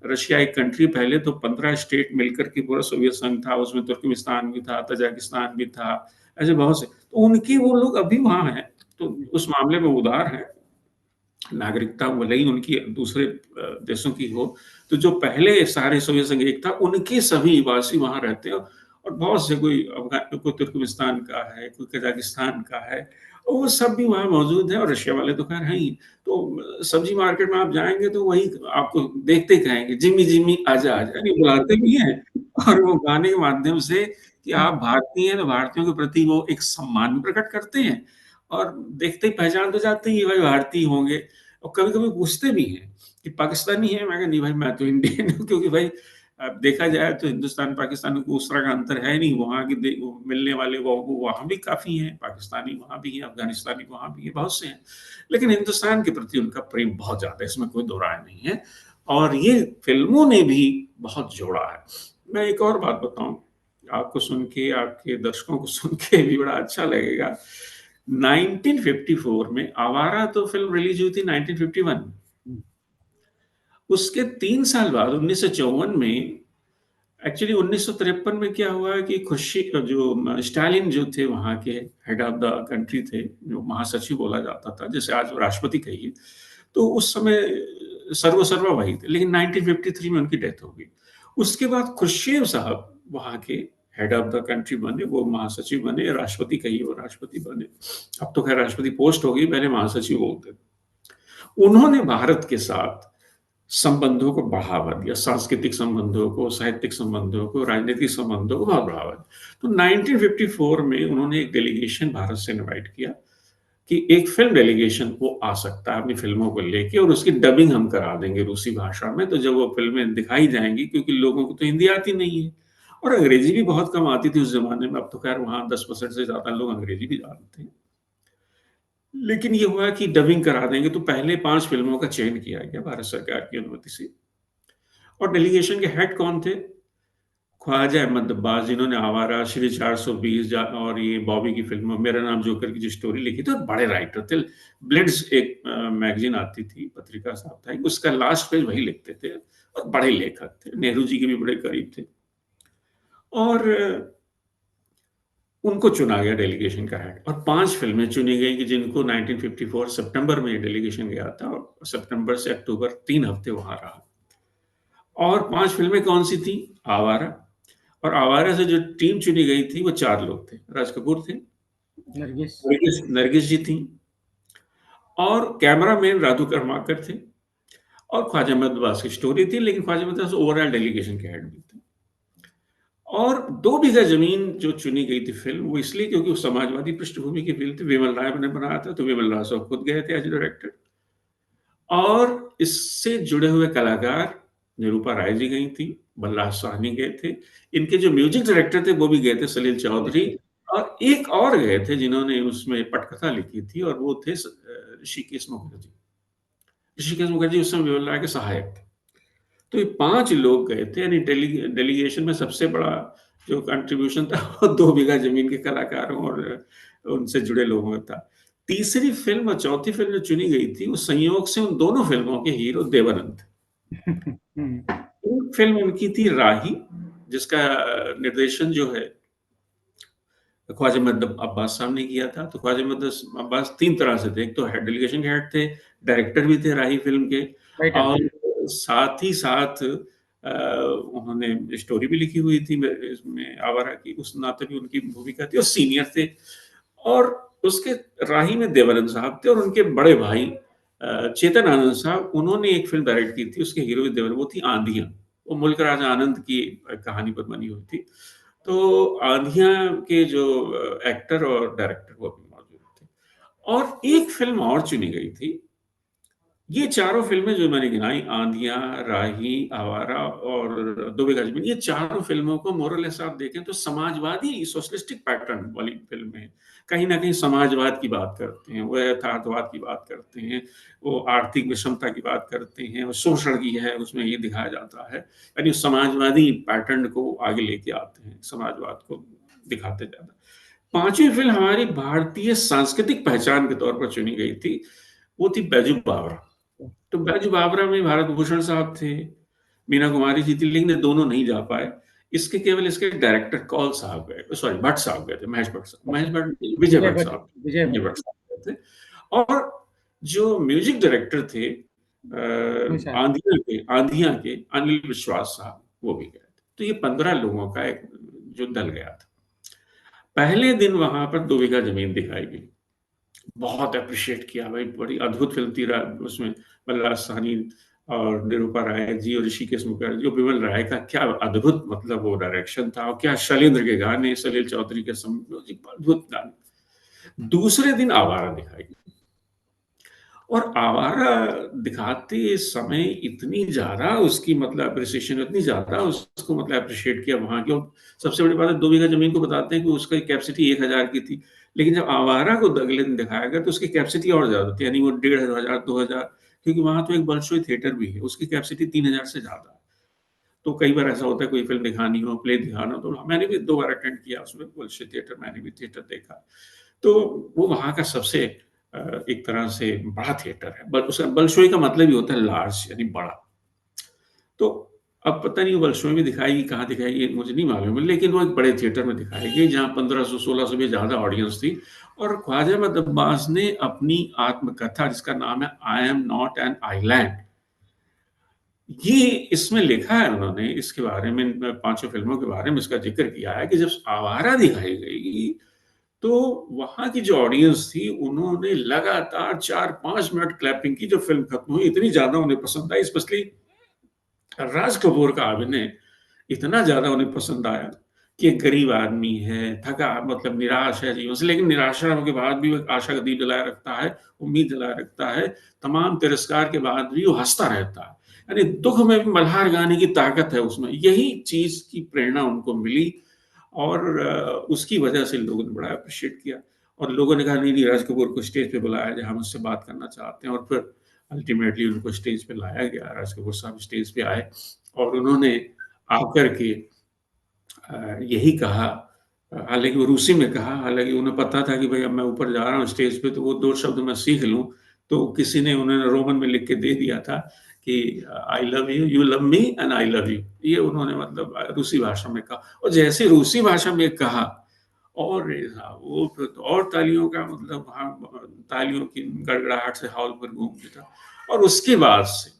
रशिया एक कंट्री, पहले तो 15 स्टेट मिलकर के पूरा सोवियत संघ था, उसमें तुर्कमेनिस्तान भी था, तजाकिस्तान भी था, ऐसे बहुत से। तो उनके वो लोग अभी वहाँ हैं, तो उस मामले में उदार हैं। नागरिकता भले ही उनकी दूसरे देशों की हो, तो जो पहले सारे सोवियत संघ एक था, उनके सभी वासी वहाँ रहते हैं, और बहुत से, कोई तुर्कमेनिस्तान का है, कोई कजाकिस्तान का है, और वो सब भी वहाँ मौजूद है, और रशिया वाले तो खैर हैं ही। तो सब्जी मार्केट में आप जाएँगे तो वही आपको देखते ही कहेंगे, "जिम्मी, जिम्मी आजा, आजा।" यानी बुलाते भी हैं, और वो गाने के माध्यम से कि आप भारतीय हैं, तो भारतीयों के प्रति वो एक सम्मान भी प्रकट करते हैं, और देखते ही पहचान तो जाते ही, भाई भारतीय होंगे। और कभी-कभी पूछते भी हैं कि पाकिस्तानी हैं? मैं कहा नहीं भाई, मैं तो इंडियन हूँ, क्योंकि भाई देखा जाए तो हिंदुस्तान पाकिस्तान में कोई उस तरह का अंतर है नहीं। वहाँ के वो मिलने वाले वो वहाँ भी काफ़ी हैं, पाकिस्तानी वहाँ भी हैं, अफ़गानिस्तानी वहाँ भी हैं, बहुत से हैं। लेकिन हिंदुस्तान के प्रति उनका प्रेम बहुत ज़्यादा है, इसमें कोई दो राय नहीं है, और ये फ़िल्मों ने भी बहुत जोड़ा है। मैं एक और बात बताऊँ, आपको सुन के, आपके दर्शकों को सुन के भी बड़ा अच्छा लगेगा। 1954 में आवारा तो फ़िल्म रिलीज़ हुई थी 1951। उसके 3 साल बाद 1954 में, एक्चुअली 1953 में क्या हुआ कि स्टालिन जो थे वहाँ के हेड ऑफ द कंट्री थे, जो महासचिव बोला जाता था, जैसे आज राष्ट्रपति कहिए, तो उस समय सर्वसर्वा वही थे, लेकिन 1953 में उनकी डेथ हो गई। उसके बाद खुर्शीद साहब वहाँ के हेड ऑफ द कंट्री बने, वो महासचिव बने, राष्ट्रपति कहिए, वो राष्ट्रपति बने। अब तो खैर राष्ट्रपति पोस्ट हो गई, पहले महासचिव बोलते थे। उन्होंने भारत के साथ संबंधों को बढ़ावा दिया, सांस्कृतिक संबंधों को, साहित्यिक संबंधों को, राजनीतिक संबंधों को बहुत बढ़ावा दिया। तो 1954 में उन्होंने एक डेलीगेशन भारत से इनवाइट किया कि एक फ़िल्म डेलीगेशन वो आ सकता है अपनी फ़िल्मों को लेके, और उसकी डबिंग हम करा देंगे रूसी भाषा में। तो जब वो फ़िल्में दिखाई जाएँगी, क्योंकि लोगों को तो हिंदी आती नहीं है, और अंग्रेज़ी भी बहुत कम आती थी उस ज़माने में। अब तो खैर वहाँ 10% से ज़्यादा लोग अंग्रेज़ी भी जानते हैं। लेकिन ये हुआ कि डबिंग करा देंगे, तो पहले 5 फ़िल्मों का चयन किया गया भारत सरकार की अनुमति से। और डेलीगेशन के हेड कौन थे? ख्वाजा अहमद अब्बास, जिन्होंने आवारा, श्री 420 और ये बॉबी की फ़िल्म मेरा नाम जोकर की जो स्टोरी लिखी थी, और बड़े राइटर थे। ब्लिट्ज़ एक मैगज़ीन आती थी, पत्रिका साप्ताहिक, उसका लास्ट पेज वही लिखते थे, और बड़े लेखक थे। नेहरू जी के भी बड़े करीब थे। और उनको चुना गया डेलीगेशन का हेड, और 5 फ़िल्में चुनी गई कि जिनको 1954 सितंबर में ये डेलीगेशन गया था, और सितंबर से अक्टूबर 3 हफ्ते वहाँ रहा। और 5 फ़िल्में कौन-सी थी? आवारा, और आवारा से जो टीम चुनी गई थी, वो 4 लोग थे। राज कपूर थे, नरगिस। नरगिस नरगिस जी थीं, और कैमरामैन राधु कर्माकर थे, और ख्वाजा अहमद अब्बास की स्टोरी थी, लेकिन ख्वाजा अहमद अब्बास ओवरॉल डेलीगेशन के हेड भी थे। और 2 बीघा ज़मीन जो चुनी गई थी फ़िल्म, वो इसलिए क्योंकि वो समाजवादी पृष्ठभूमि की फ़िल्म थी, विमल राय ने बनाया था, तो विमल राय साहब खुद गए थे एज़ डायरेक्टर। और इससे जुड़े हुए कलाकार, निरूपा राय जी गई थी, बलराज साहनी गए थे। इनके जो म्यूज़िक डायरेक्टर थे, वो भी गए थे, सलील चौधरी, और एक और गए थे जिन्होंने उसमें पटकथा लिखी थी, और वो थे ऋषिकेश मुखर्जी। ऋषिकेश मुखर्जी उस समय विमल राय के सहायक थे। तो ये 5 लोग गए थे, यानी डेलीगेशन में सबसे बड़ा जो कंट्रीब्यूशन था, वो 2 बीघा ज़मीन के कलाकारों और उनसे जुड़े लोगों का था। तीसरी फ़िल्म और चौथी फ़िल्म जो चुनी गई थी, वो संयोग से उन दोनों फ़िल्मों के हीरो देवानंद थे। एक फ़िल्म उनकी थी राही, जिसका निर्देशन जो है ख्वाजा अहमद अब्बास साहब ने किया था। तो ख्वाजा अहमद अब्बास 3 तरह से थे, एक तो डेलीगेशन के हेड थे, डायरेक्टर भी थे राही फ़िल्म के, राइटर थे। और साथ ही साथ उन्होंने स्टोरी भी लिखी हुई थी इसमें आवारा की, उस नाते भी उनकी भूमिका थी, और सीनियर थे। और उसके राही में देवानंद साहब थे, और उनके बड़े भाई चेतन आनंद साहब, उन्होंने एक फ़िल्म डायरेक्ट की थी, उसके हीरो भी देवानंद, वो थी आंधियाँ। वो मुल्क राज आनंद की कहानी पर बनी हुई थी। तो आंधियाँ के जो एक्टर और डायरेक्टर वो भी मौजूद थे। और एक फ़िल्म और चुनी गई थी, ये चारों फ़िल्में जो मैंने गिनाई, आंधियाँ, राही, आवारा और दो बीघा ज़मीन, ये चारों फ़िल्मों को मोर और लेस आप देखें तो समाजवादी सोशलिस्टिक पैटर्न वाली फ़िल्में हैं। कहीं न कहीं समाजवाद की बात करते हैं, वो यथार्थवाद की बात करते हैं, वो आर्थिक विषमता की बात करते हैं, वो शोषण की है, उसमें ये दिखाया जाता है। यानी समाजवादी पैटर्न को आगे लेके आते हैं, समाजवाद को दिखाते ज़्यादा। 5वीं फ़िल्म हमारी भारतीय सांस्कृतिक पहचान के तौर पर चुनी गई थी, वो थी बैजू बावरा। तो बैजू बावरा में भारत भूषण साहब थे, मीना कुमारी जी थी, लेकिन ये दोनों नहीं जा पाए। इसके केवल इसके डायरेक्टर कौल साहब गए, सॉरी भट्ट साहब गए थे, महेश भट्ट नहीं, विजय विजय भट्ट भट्ट, साहब, विजय विजय भट्ट। भट्ट साहब गए थे। और जो म्यूजिक डायरेक्टर थे निशा। आंधियां के अनिल विश्वास साहब, वो भी गए थे। तो ये 15 लोगों का एक जो दल गया था। पहले दिन वहां पर दो बीघा जमीन दिखाई गई, बहुत एप्रिशिएट किया भाई, बड़ी अद्भुत फिल्म थी। उसमें मल्हार साहनी और निरूपा राय जी और ऋषिकेश मुखर्जी और बिमल राय का क्या अद्भुत मतलब वो डायरेक्शन था, और क्या शैलेंद्र के गाने, सलील चौधरी के अद्भुत गाने। दूसरे दिन आवारा दिखाई गई, और आवारा दिखाते समय इतनी ज्यादा उसकी मतलब अप्रिसिएशन, इतनी ज्यादा उसको मतलब अप्रिशिएट किया वहां की। और सबसे बड़ी बात है, दो बीघा जमीन को बताते हैं कि उसकी कैपेसिटी 1000 की थी, लेकिन जब आवारा को अगले दिन दिखाया गया तो उसकी कैपेसिटी और ज्यादा थी, यानी वो 1500 2000, क्योंकि वहां तो एक बल्शोई थिएटर भी है, उसकी कैपेसिटी 3000 से ज्यादा है। तो कई बार ऐसा होता है कोई फिल्म दिखानी हो, प्ले दिखाना हो, तो मैंने भी 2 बार अटेंड किया उसमें, बल्शोई थिएटर मैंने भी थिएटर देखा। तो वो वहाँ का सबसे एक तरह से बड़ा थिएटर है। उसका बलशोई का मतलब ही होता है लार्ज, यानी बड़ा। तो अब पता नहीं वो बलशोई में दिखाएगी, कहाँ दिखाएगी, ये मुझे नहीं मालूम है, लेकिन वो एक बड़े थिएटर में दिखाएगी जहाँ 1500-1600 भी ज़्यादा ऑडियंस थी। और ख्वाजा अहमद अब्बास ने अपनी आत्मकथा, जिसका नाम है I am not an island, ये इसमें लिखा है उन्होंने, इसके बारे में पांचों फिल्मों के बारे में इसका जिक्र किया है कि जब आवारा दिखाई गई तो वहां की जो ऑडियंस थी, उन्होंने लगातार 4-5 मिनट क्लैपिंग की। जो फिल्म खत्म हुई, इतनी ज्यादा उन्हें पसंद आई, स्पेशली राज कपूर का अभिनय इतना ज्यादा उन्हें पसंद आया कि एक गरीब आदमी है, थका मतलब निराश है जीवन से, लेकिन निराशा के बाद भी वो एक आशा का दीप जलाए रखता है, उम्मीद जलाए रखता है। तमाम तिरस्कार के बाद भी वो हंसता रहता है। यानी दुख में भी मल्हार गाने की ताकत है उसमें, यही चीज की प्रेरणा उनको मिली। और उसकी वजह से लोगों ने बड़ा अप्रिशिएट किया, और लोगों ने कहा नहीं नहीं, राज कपूर को स्टेज पे बुलाया जाए, हम उससे बात करना चाहते हैं। और फिर अल्टीमेटली उनको स्टेज पे लाया गया, राज कपूर साहब स्टेज पे आए और उन्होंने आकर के यही कहा, हालांकि वो रूसी में कहा, हालांकि उन्हें पता था कि भाई अब मैं ऊपर जा रहा हूँ स्टेज पे, तो वो दो शब्द मैं सीख लूं। तो किसी ने उन्होंने रोमन में लिख के दे दिया था कि I love you, you love me and I love you, ये उन्होंने मतलब रूसी भाषा में कहा। और जैसे रूसी भाषा में कहा, और वो फिर तो और तालियों का मतलब वहाँ तालियों की गड़गड़ाहट से हॉल पर गूंज उठा। और उसके बाद से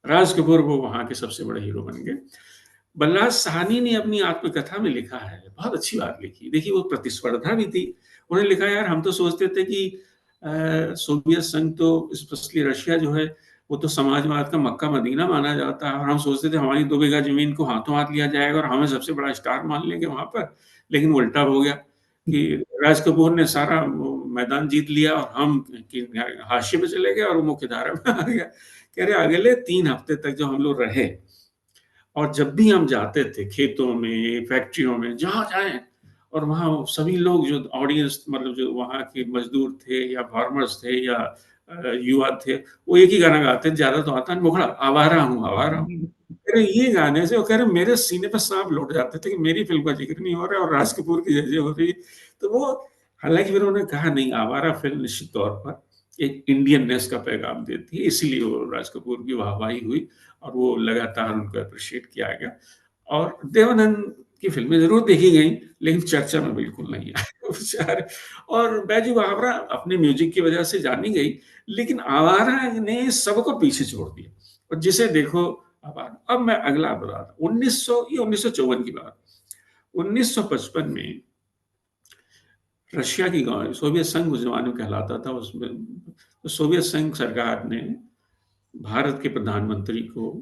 राज कपूर वो वहाँ के सबसे बड़े हीरो बन गए। बलराज साहनी ने अपनी आत्मकथा में लिखा है, बहुत अच्छी बात लिखी। देखिए वो प्रतिस्पर्धा भी थी। उन्होंने लिखा, यार हम तो सोचते थे कि सोवियत संघ तो स्पेशली रशिया जो है, वो तो समाजवाद का मक्का मदीना माना जाता है, और हम सोचते थे हमारी 2 बीघा जमीन को हाथों हाथ लिया जाएगा और हमें सबसे बड़ा स्टार मान लेंगे वहां पर। लेकिन उल्टा हो गया कि राज कपूर ने सारा वो मैदान जीत लिया और हम हाशिए पे चले गए और वो मुख्य धारा में आ गया। कह रहे अगले 3 हफ्ते तक जो हम लोग रहे, और जब भी हम जाते थे खेतों में, फैक्ट्रियों में, जहाँ जाएं, और वहाँ सभी लोग जो ऑडियंस मतलब जो वहाँ के मजदूर थे या फार्मर्स थे या युवा थे, वो एक ही गाना गाते थे, ज्यादा तो आता नहीं, मुखड़ा, आवारा हूँ आवारा हूँ। कह रहे ये गाने से वो कह रहे मेरे सीने पर सांप लौट जाते थे कि मेरी फिल्म का जिक्र नहीं हो रहा है और राज कपूर की जैसे हो रही है। तो वो, हालांकि फिर उन्होंने कहा नहीं, आवारा फिल्म निश्चित तौर पर एक इंडियननेस का पैगाम देती है, इसलिए वो राज कपूर की वाहवाही हुई और वो लगातार उनको अप्रिशिएट किया गया। और देवानंद की फिल्में जरूर देखी गई, लेकिन चर्चा में बिल्कुल नहीं आए बेचारे। और बैजू बावरा अपने म्यूजिक की वजह से जानी गई, लेकिन आवारा ने सबको पीछे छोड़ दिया। और जिसे देखो आवारा। अब मैं अगला बता रहा, 1954 की बात। 1955 में रशिया की गांव, सोवियत संघ उस जमाने में कहलाता था, उसमें तो सोवियत संघ सरकार ने भारत के प्रधानमंत्री को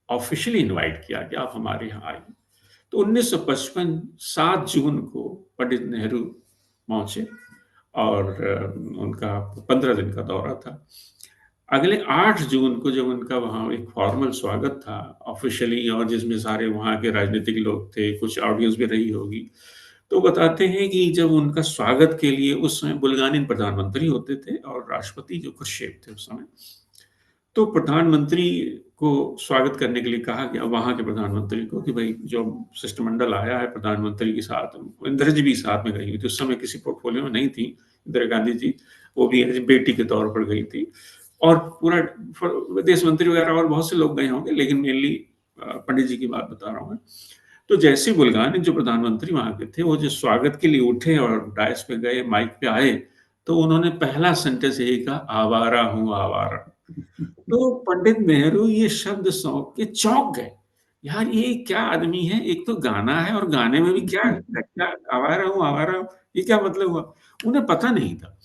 ऑफिशियली इनवाइट किया कि आप हमारे यहाँ आइए। तो 1955 7 जून को पंडित नेहरू पहुंचे, और उनका 15 दिन का दौरा था। अगले 8 जून को जब उनका वहाँ एक फॉर्मल स्वागत था ऑफ़िशियली, और जिसमें सारे वहाँ के राजनीतिक लोग थे, कुछ ऑडियंस भी रही होगी। तो बताते हैं कि जब उनका स्वागत के लिए उस समय बुल्गानियन प्रधानमंत्री होते थे और राष्ट्रपति जो क्रुश्चेव थे उस समय। तो प्रधानमंत्री को स्वागत करने के लिए कहा गया, वहाँ के प्रधानमंत्री को, कि भई जो शिष्टमंडल आया है प्रधानमंत्री के साथ, इंदिरा जी भी साथ में गई हुई थी, उस समय किसी पोर्टफोलियो में नहीं थी इंदिरा गांधी जी, वो भी एज़ बेटी के तौर पर गई थी। और पूरा विदेश मंत्री वगैरह और बहुत से लोग गए होंगे, लेकिन मेनली पंडित जी की बात बता रहा हूँ मैं। तो जैसे ही बुल्गानिया जो प्रधानमंत्री वहाँ के थे, वो जो स्वागत के लिए उठे और डायस पे गए, माइक पे आए, तो उन्होंने पहला सेंटेंस यही कहा, आवारा हूँ आवारा। तो पंडित नेहरू ये शब्द सुन के चौंक गए। यार ये क्या आदमी है? एक तो गाना है और गाने में भी क्या क्या आवारा हूँ, ये क्या मतलब हुआ? उन्हें पता नहीं था।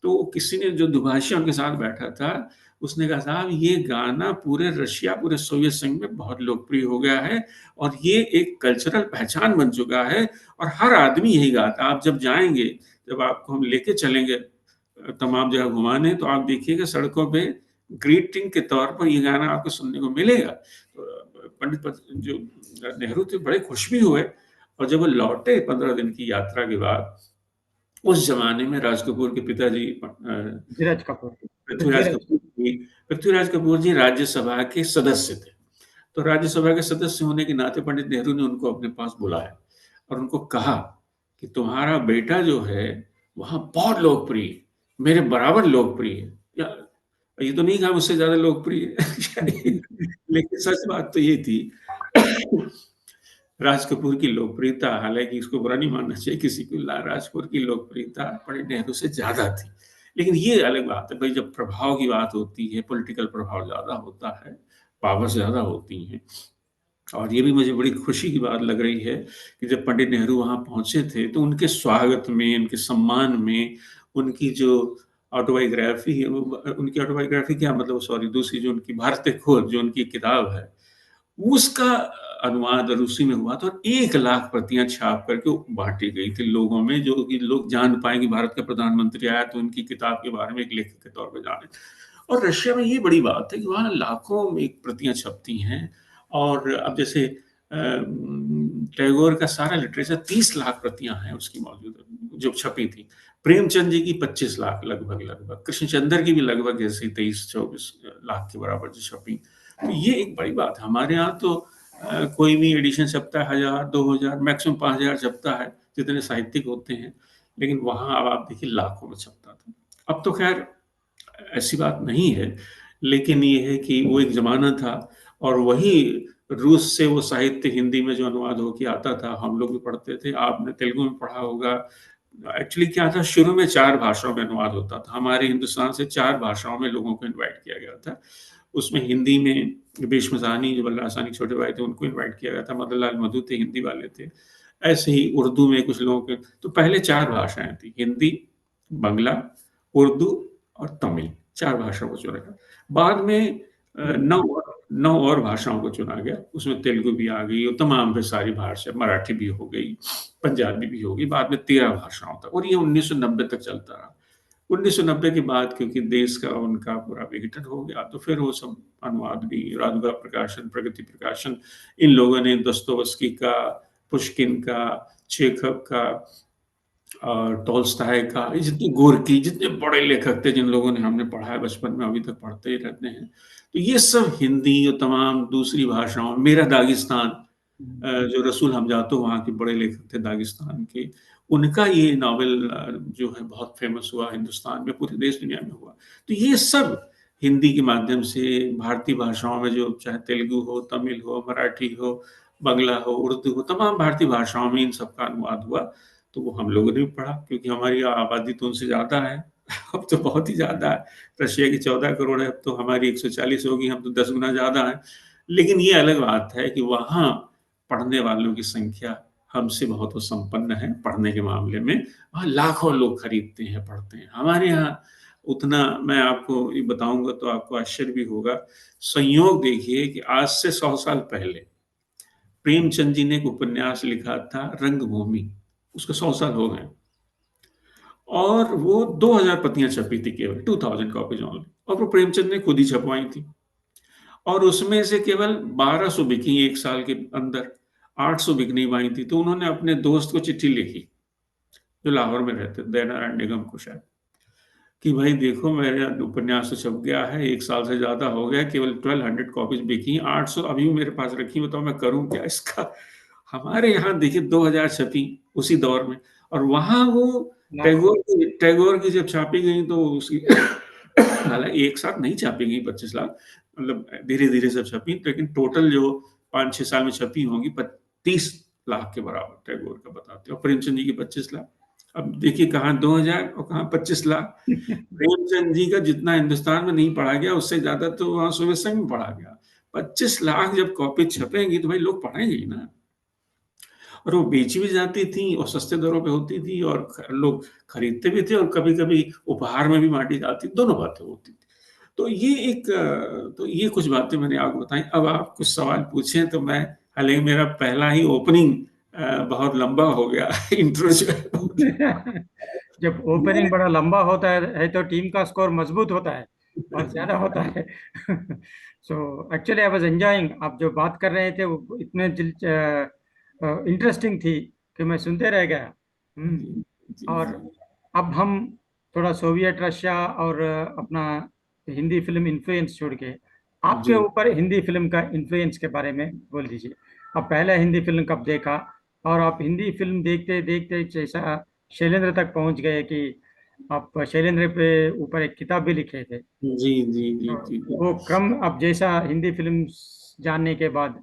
तो किसी ने जो दुभाषी उनके साथ बैठा था, उसने कहा साहब ये गाना पूरे रशिया, पूरे सोवियत संघ में बहुत लोकप्रिय हो गया है और ये एक कल्चरल पहचान बन चुका है और हर आदमी यही गाता है। आप जब जाएँगे, जब आपको हम लेके चलेंगे तमाम जगह घुमाने, तो आप देखिएगा सड़कों पे ग्रीटिंग के तौर पर ये गाना आपको सुनने को मिलेगा। पंडित जो नेहरू थे बड़े खुश भी हुए, और जब वो लौटे 15 दिन की यात्रा के बाद, उस ज़माने में राज कपूर के पिताजी धीरज कपूर। पृथ्वीराज पृथ्वीराज। कपूर जी पृथ्वीराज कपूर जी राज्यसभा के सदस्य थे। तो राज्यसभा के सदस्य होने के नाते पंडित नेहरू ने उनको अपने पास बुलाया और उनको कहा कि तुम्हारा बेटा जो है वहाँ बहुत लोकप्रिय है, मेरे बराबर लोकप्रिय है। या ये तो नहीं कहा मुझसे ज़्यादा लोकप्रिय है लेकिन सच बात तो ये थी राज कपूर की लोकप्रियता, हालाँकि इसको बुरा नहीं मानना चाहिए किसी को, ला राज कपूर की लोकप्रियता पंडित नेहरू से ज़्यादा थी। लेकिन ये अलग बात है भई, जब प्रभाव की बात होती है, पॉलिटिकल प्रभाव ज़्यादा होता है, पावर्स ज़्यादा होती हैं। और ये भी मुझे बड़ी खुशी की बात लग रही है कि जब पंडित नेहरू वहाँ पहुँचे थे, तो उनके स्वागत में, उनके सम्मान में, उनकी जो ऑटोबायोग्राफ़ी है, वो उनकी ऑटोबायोग्राफ़ी क्या मतलब, सॉरी, दूसरी जो उनकी भारत खोज जो उनकी किताब है, उसका अनुवाद रूसी में हुआ था और 1 लाख प्रतियाँ छाप करके वो बाँटी गई थी लोगों में, जो कि लोग जान पाएँ कि भारत का प्रधानमंत्री आया, तो उनकी किताब के बारे में एक लेखक के तौर पे जानें। और रशिया में ये बड़ी बात है कि वहाँ लाखों में एक प्रतियाँ छपती हैं, और अब जैसे टैगोर का सारा लिटरेचर 30 लाख प्रतियाँ हैं उसकी मौजूद, जो छपी थी। प्रेमचंद जी की 25 लाख लगभग, कृष्णचंद्र की भी लगभग ऐसे ही 23-24 लाख के बराबर जो छपी। तो ये एक बड़ी बात है। हमारे यहाँ तो कोई भी एडिशन छपता है 1000, 2000, मैक्सिमम 5000 छपता है, जितने साहित्यिक होते हैं। लेकिन वहाँ अब आप देखिए लाखों में छपता था। अब तो ख़ैर ऐसी बात नहीं है, लेकिन ये है कि वो एक ज़माना था, और वही रूस से वो साहित्य हिंदी में जो अनुवाद होके आता था, हम लोग भी पढ़ते थे, आपने तेलुगु में पढ़ा होगा। एक्चुअली क्या था, शुरू में 4 भाषाओं में अनुवाद होता था। हमारे हिंदुस्तान से 4 भाषाओं में लोगों को इनवाइट किया गया था। उसमें हिंदी में भीष्म साहनी, जो बलराज साहनी के छोटे भाई थे, उनको इनवाइट किया गया था। मदन लाल मधु थे, हिंदी वाले थे। ऐसे ही उर्दू में कुछ लोगों के, तो पहले 4 भाषाएँ थी, हिंदी, बंगला, उर्दू और तमिल, 4 भाषाओं को चुना गया। बाद में 9 और भाषाओं को चुना गया, उसमें तेलुगु भी आ गई और तमाम फिर सारी भाषा, मराठी भी हो गई, पंजाबी भी हो गई, बाद में 13 भाषाओं तक, और ये 1990 तक चलता रहा। 1990 के बाद क्योंकि देश का उनका पूरा विघटन हो गया, तो फिर वो सब अनुवाद भी, रादुगा प्रकाशन, प्रगति प्रकाशन, इन लोगों ने दोस्तोयेवस्की का, पुश्किन का, चेखव का और टॉल्स्टॉय का, ये जितने गोरकी, जितने बड़े लेखक थे जिन लोगों ने हमने पढ़ा है बचपन में, अभी तक पढ़ते ही रहते हैं। तो ये सब हिंदी और तमाम दूसरी भाषाओं, मेरा दागिस्तान, जो रसूल हमजातो वहाँ के बड़े लेखक थे दागिस्तान के, उनका ये नॉवेल जो है बहुत फ़ेमस हुआ हिंदुस्तान में, पूरे देश दुनिया में हुआ। तो ये सब हिंदी के माध्यम से भारतीय भाषाओं में, जो चाहे तेलुगु हो, तमिल हो, मराठी हो, बांग्ला हो, उर्दू हो, तमाम भारतीय भाषाओं में इन सब का अनुवाद हुआ। तो वो हम लोगों ने भी पढ़ा, क्योंकि हमारी आबादी तो उनसे ज़्यादा है। अब तो बहुत ही ज़्यादा है। रशिया की 14 करोड़ है, अब तो हमारी 140 होगी, हम तो 10 गुना ज़्यादा हैं। लेकिन ये अलग बात है कि वहाँ पढ़ने वालों की संख्या हमसे बहुत वो संपन्न है पढ़ने के मामले में। वहाँ लाखों लोग खरीदते हैं, पढ़ते हैं। हमारे यहाँ उतना, मैं आपको ये बताऊँगा तो आपको आश्चर्य भी होगा। संयोग देखिए कि आज से 100 साल पहले प्रेमचंद जी ने एक उपन्यास लिखा था रंगभूमि, उसको 100 साल हो गए। और वो 2000 प्रतियां छपी थी केवल, 2000 कॉपीज ओनली, और वो प्रेमचंद ने खुद ही छपवाई थी। और उसमें से केवल 1200 बिकी एक साल के अंदर, 800 बिक नहीं पाई थी। तो उन्होंने अपने दोस्त को चिट्ठी लिखी, जो लाहौर में रहते, दयानारायण निगम को शायद, कि भाई देखो मेरा उपन्यास तो छप गया है, एक साल से ज्यादा हो गया, केवल 1200 कॉपीज बिकी, 800 अभी भी मेरे पास रखी, बताओ मैं करूं क्या इसका। हमारे यहाँ देखिए 2000 छपी उसी दौर में, और वहां वो लाखों। टैगोर की जब छापी गई तो उसकी हालांकि एक साथ नहीं छापी गई 25 लाख, मतलब धीरे धीरे सब छपी, लेकिन टोटल जो 5-6 साल में छपी होंगी 30 लाख के बराबर टैगोर का बताते हैं, और प्रेमचंद जी की 25 लाख। अब देखिए कहाँ 2000 और कहाँ 25 लाख। प्रेमचंद जी का जितना हिंदुस्तान में नहीं पढ़ा गया, उससे ज्यादा तो वहां सोवियत संघ में पढ़ा गया। 25 लाख जब कॉपी छपेंगी तो भाई लोग पढ़ेंगे ही ना। और वो बेची भी जाती थी और सस्ते दरों पे होती थी, और लोग खरीदते भी थे, और कभी कभी उपहार में भी बांटी जाती, दोनों बातें होती थी। तो ये तो ये कुछ बातें मैंने आपको बताई। अब आप कुछ सवाल पूछें तो मैं, हालांकि मेरा पहला ही ओपनिंग बहुत लंबा हो गया इंट्रो जो है बहुत जब ओपनिंग बड़ा लंबा होता है तो टीम का स्कोर मजबूत होता है और ज्यादा होता है। So actually I was enjoying, आप जो बात कर रहे थे वो इतने दिल इंटरेस्टिंग थी कि मैं सुनते रह गया। जी जी और जी अब हम थोड़ा सोवियत रशिया और अपना हिंदी फिल्म इन्फ्लुएंस छोड़ के आपके जी। ऊपर हिंदी फिल्म का इन्फ्लुएंस के बारे में बोल दीजिए। अब पहला हिंदी फिल्म कब देखा, और आप हिंदी फिल्म देखते देखते जैसा शैलेंद्र तक पहुंच गए कि आप शैलेंद्र पे ऊपर एक किताब भी लिखे थे। जी जी जी तो जी जी। वो क्रम अब जैसा हिंदी फिल्म जानने के बाद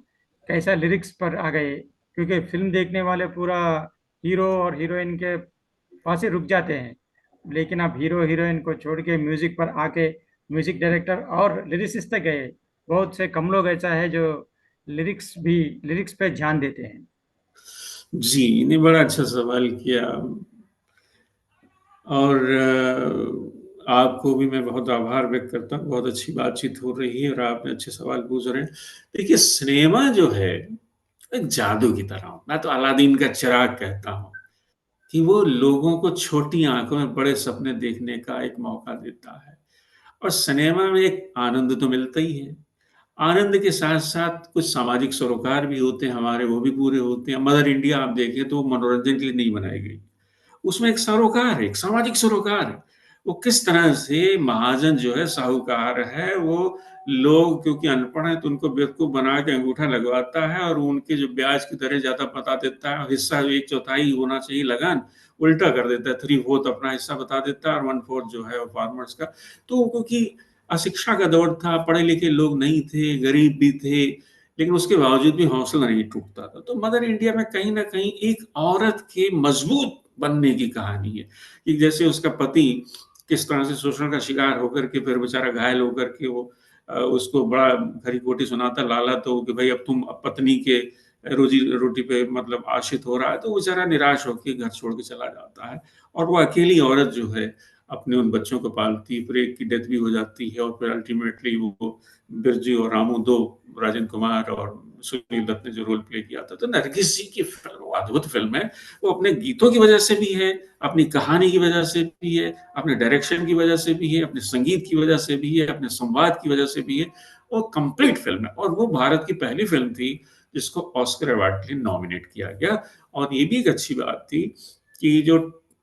कैसा लिरिक्स पर आ गए, क्योंकि फिल्म देखने वाले पूरा हीरो और हीरोइन के वहां से रुक जाते हैं, लेकिन आप हीरो हीरोइन को छोड़ के म्यूजिक पर आके म्यूजिक डायरेक्टर और लिरिसिस्ट तक गए। बहुत से कम लोग ऐसा है जो लिरिक्स पे ध्यान देते हैं। जी, इन्हें बड़ा अच्छा सवाल किया। और आपको भी मैं बहुत आभार व्यक्त करता हूँ, बहुत अच्छी बातचीत हो रही है और आपने अच्छे सवाल पूछ रहे हैं। देखिए सिनेमा जो है एक जादू की तरह हो। मैं तो अलादीन का चिराग कहता हूँ कि वो लोगों को छोटी आंखों में बड़े सपने देखने का एक मौका देता है। और सिनेमा में एक आनंद तो मिलता ही है, आनंद के साथ साथ कुछ सामाजिक सरोकार भी होते हैं हमारे, वो भी पूरे होते हैं। मदर इंडिया आप देखें तो मनोरंजन के लिए नहीं बनाई गई, उसमें एक सरोकार है, एक सामाजिक सरोकार है। वो किस तरह से महाजन जो है, साहूकार है, वो लोग क्योंकि अनपढ़ है तो उनको बेवकूफ बना के अंगूठा लगवाता है, और उनके जो ब्याज की दरें ज्यादा बता देता है, और हिस्सा जो 1/4 होना चाहिए लगान, उल्टा कर देता है, 3/4 अपना हिस्सा बता देता है, और 1/4 जो है वो फार्मर्स का। तो क्योंकि अशिक्षा का दौर था, पढ़े लिखे लोग नहीं थे, गरीब भी थे, लेकिन उसके बावजूद भी हौसला नहीं टूटता था। तो मदर इंडिया में कहीं ना कहीं एक औरत के मजबूत बनने की कहानी है, कि जैसे उसका पति किस तरह से शोषण का शिकार होकर के फिर बेचारा घायल होकर के वो उसको बड़ा खरी खोटी सुनाता लाला, तो कि भाई अब तुम पत्नी के रोजी रोटी पे मतलब आश्रित हो रहा है, तो वो बेचारा निराश होकर घर छोड़ के चला जाता है। और वो अकेली औरत जो है अपने उन बच्चों को पालती, फिर एक की डेथ भी हो जाती है, और फिर अल्टीमेटली वो बिरजू और रामू, दो, राजेंद्र कुमार और सुनील दत्त ने जो रोल प्ले किया था। तो नरगिस जी की फिल्म वो अद्भुत फिल्म है। वो अपने गीतों की वजह से भी है, अपनी कहानी की वजह से भी है, अपने डायरेक्शन की वजह से भी है, अपने संगीत की वजह से भी है, अपने संवाद की वजह से भी है। वो कंप्लीट फिल्म है, और वो भारत की पहली फिल्म थी जिसको ऑस्कर अवार्ड के लिए नॉमिनेट किया गया। और ये भी एक अच्छी बात थी कि जो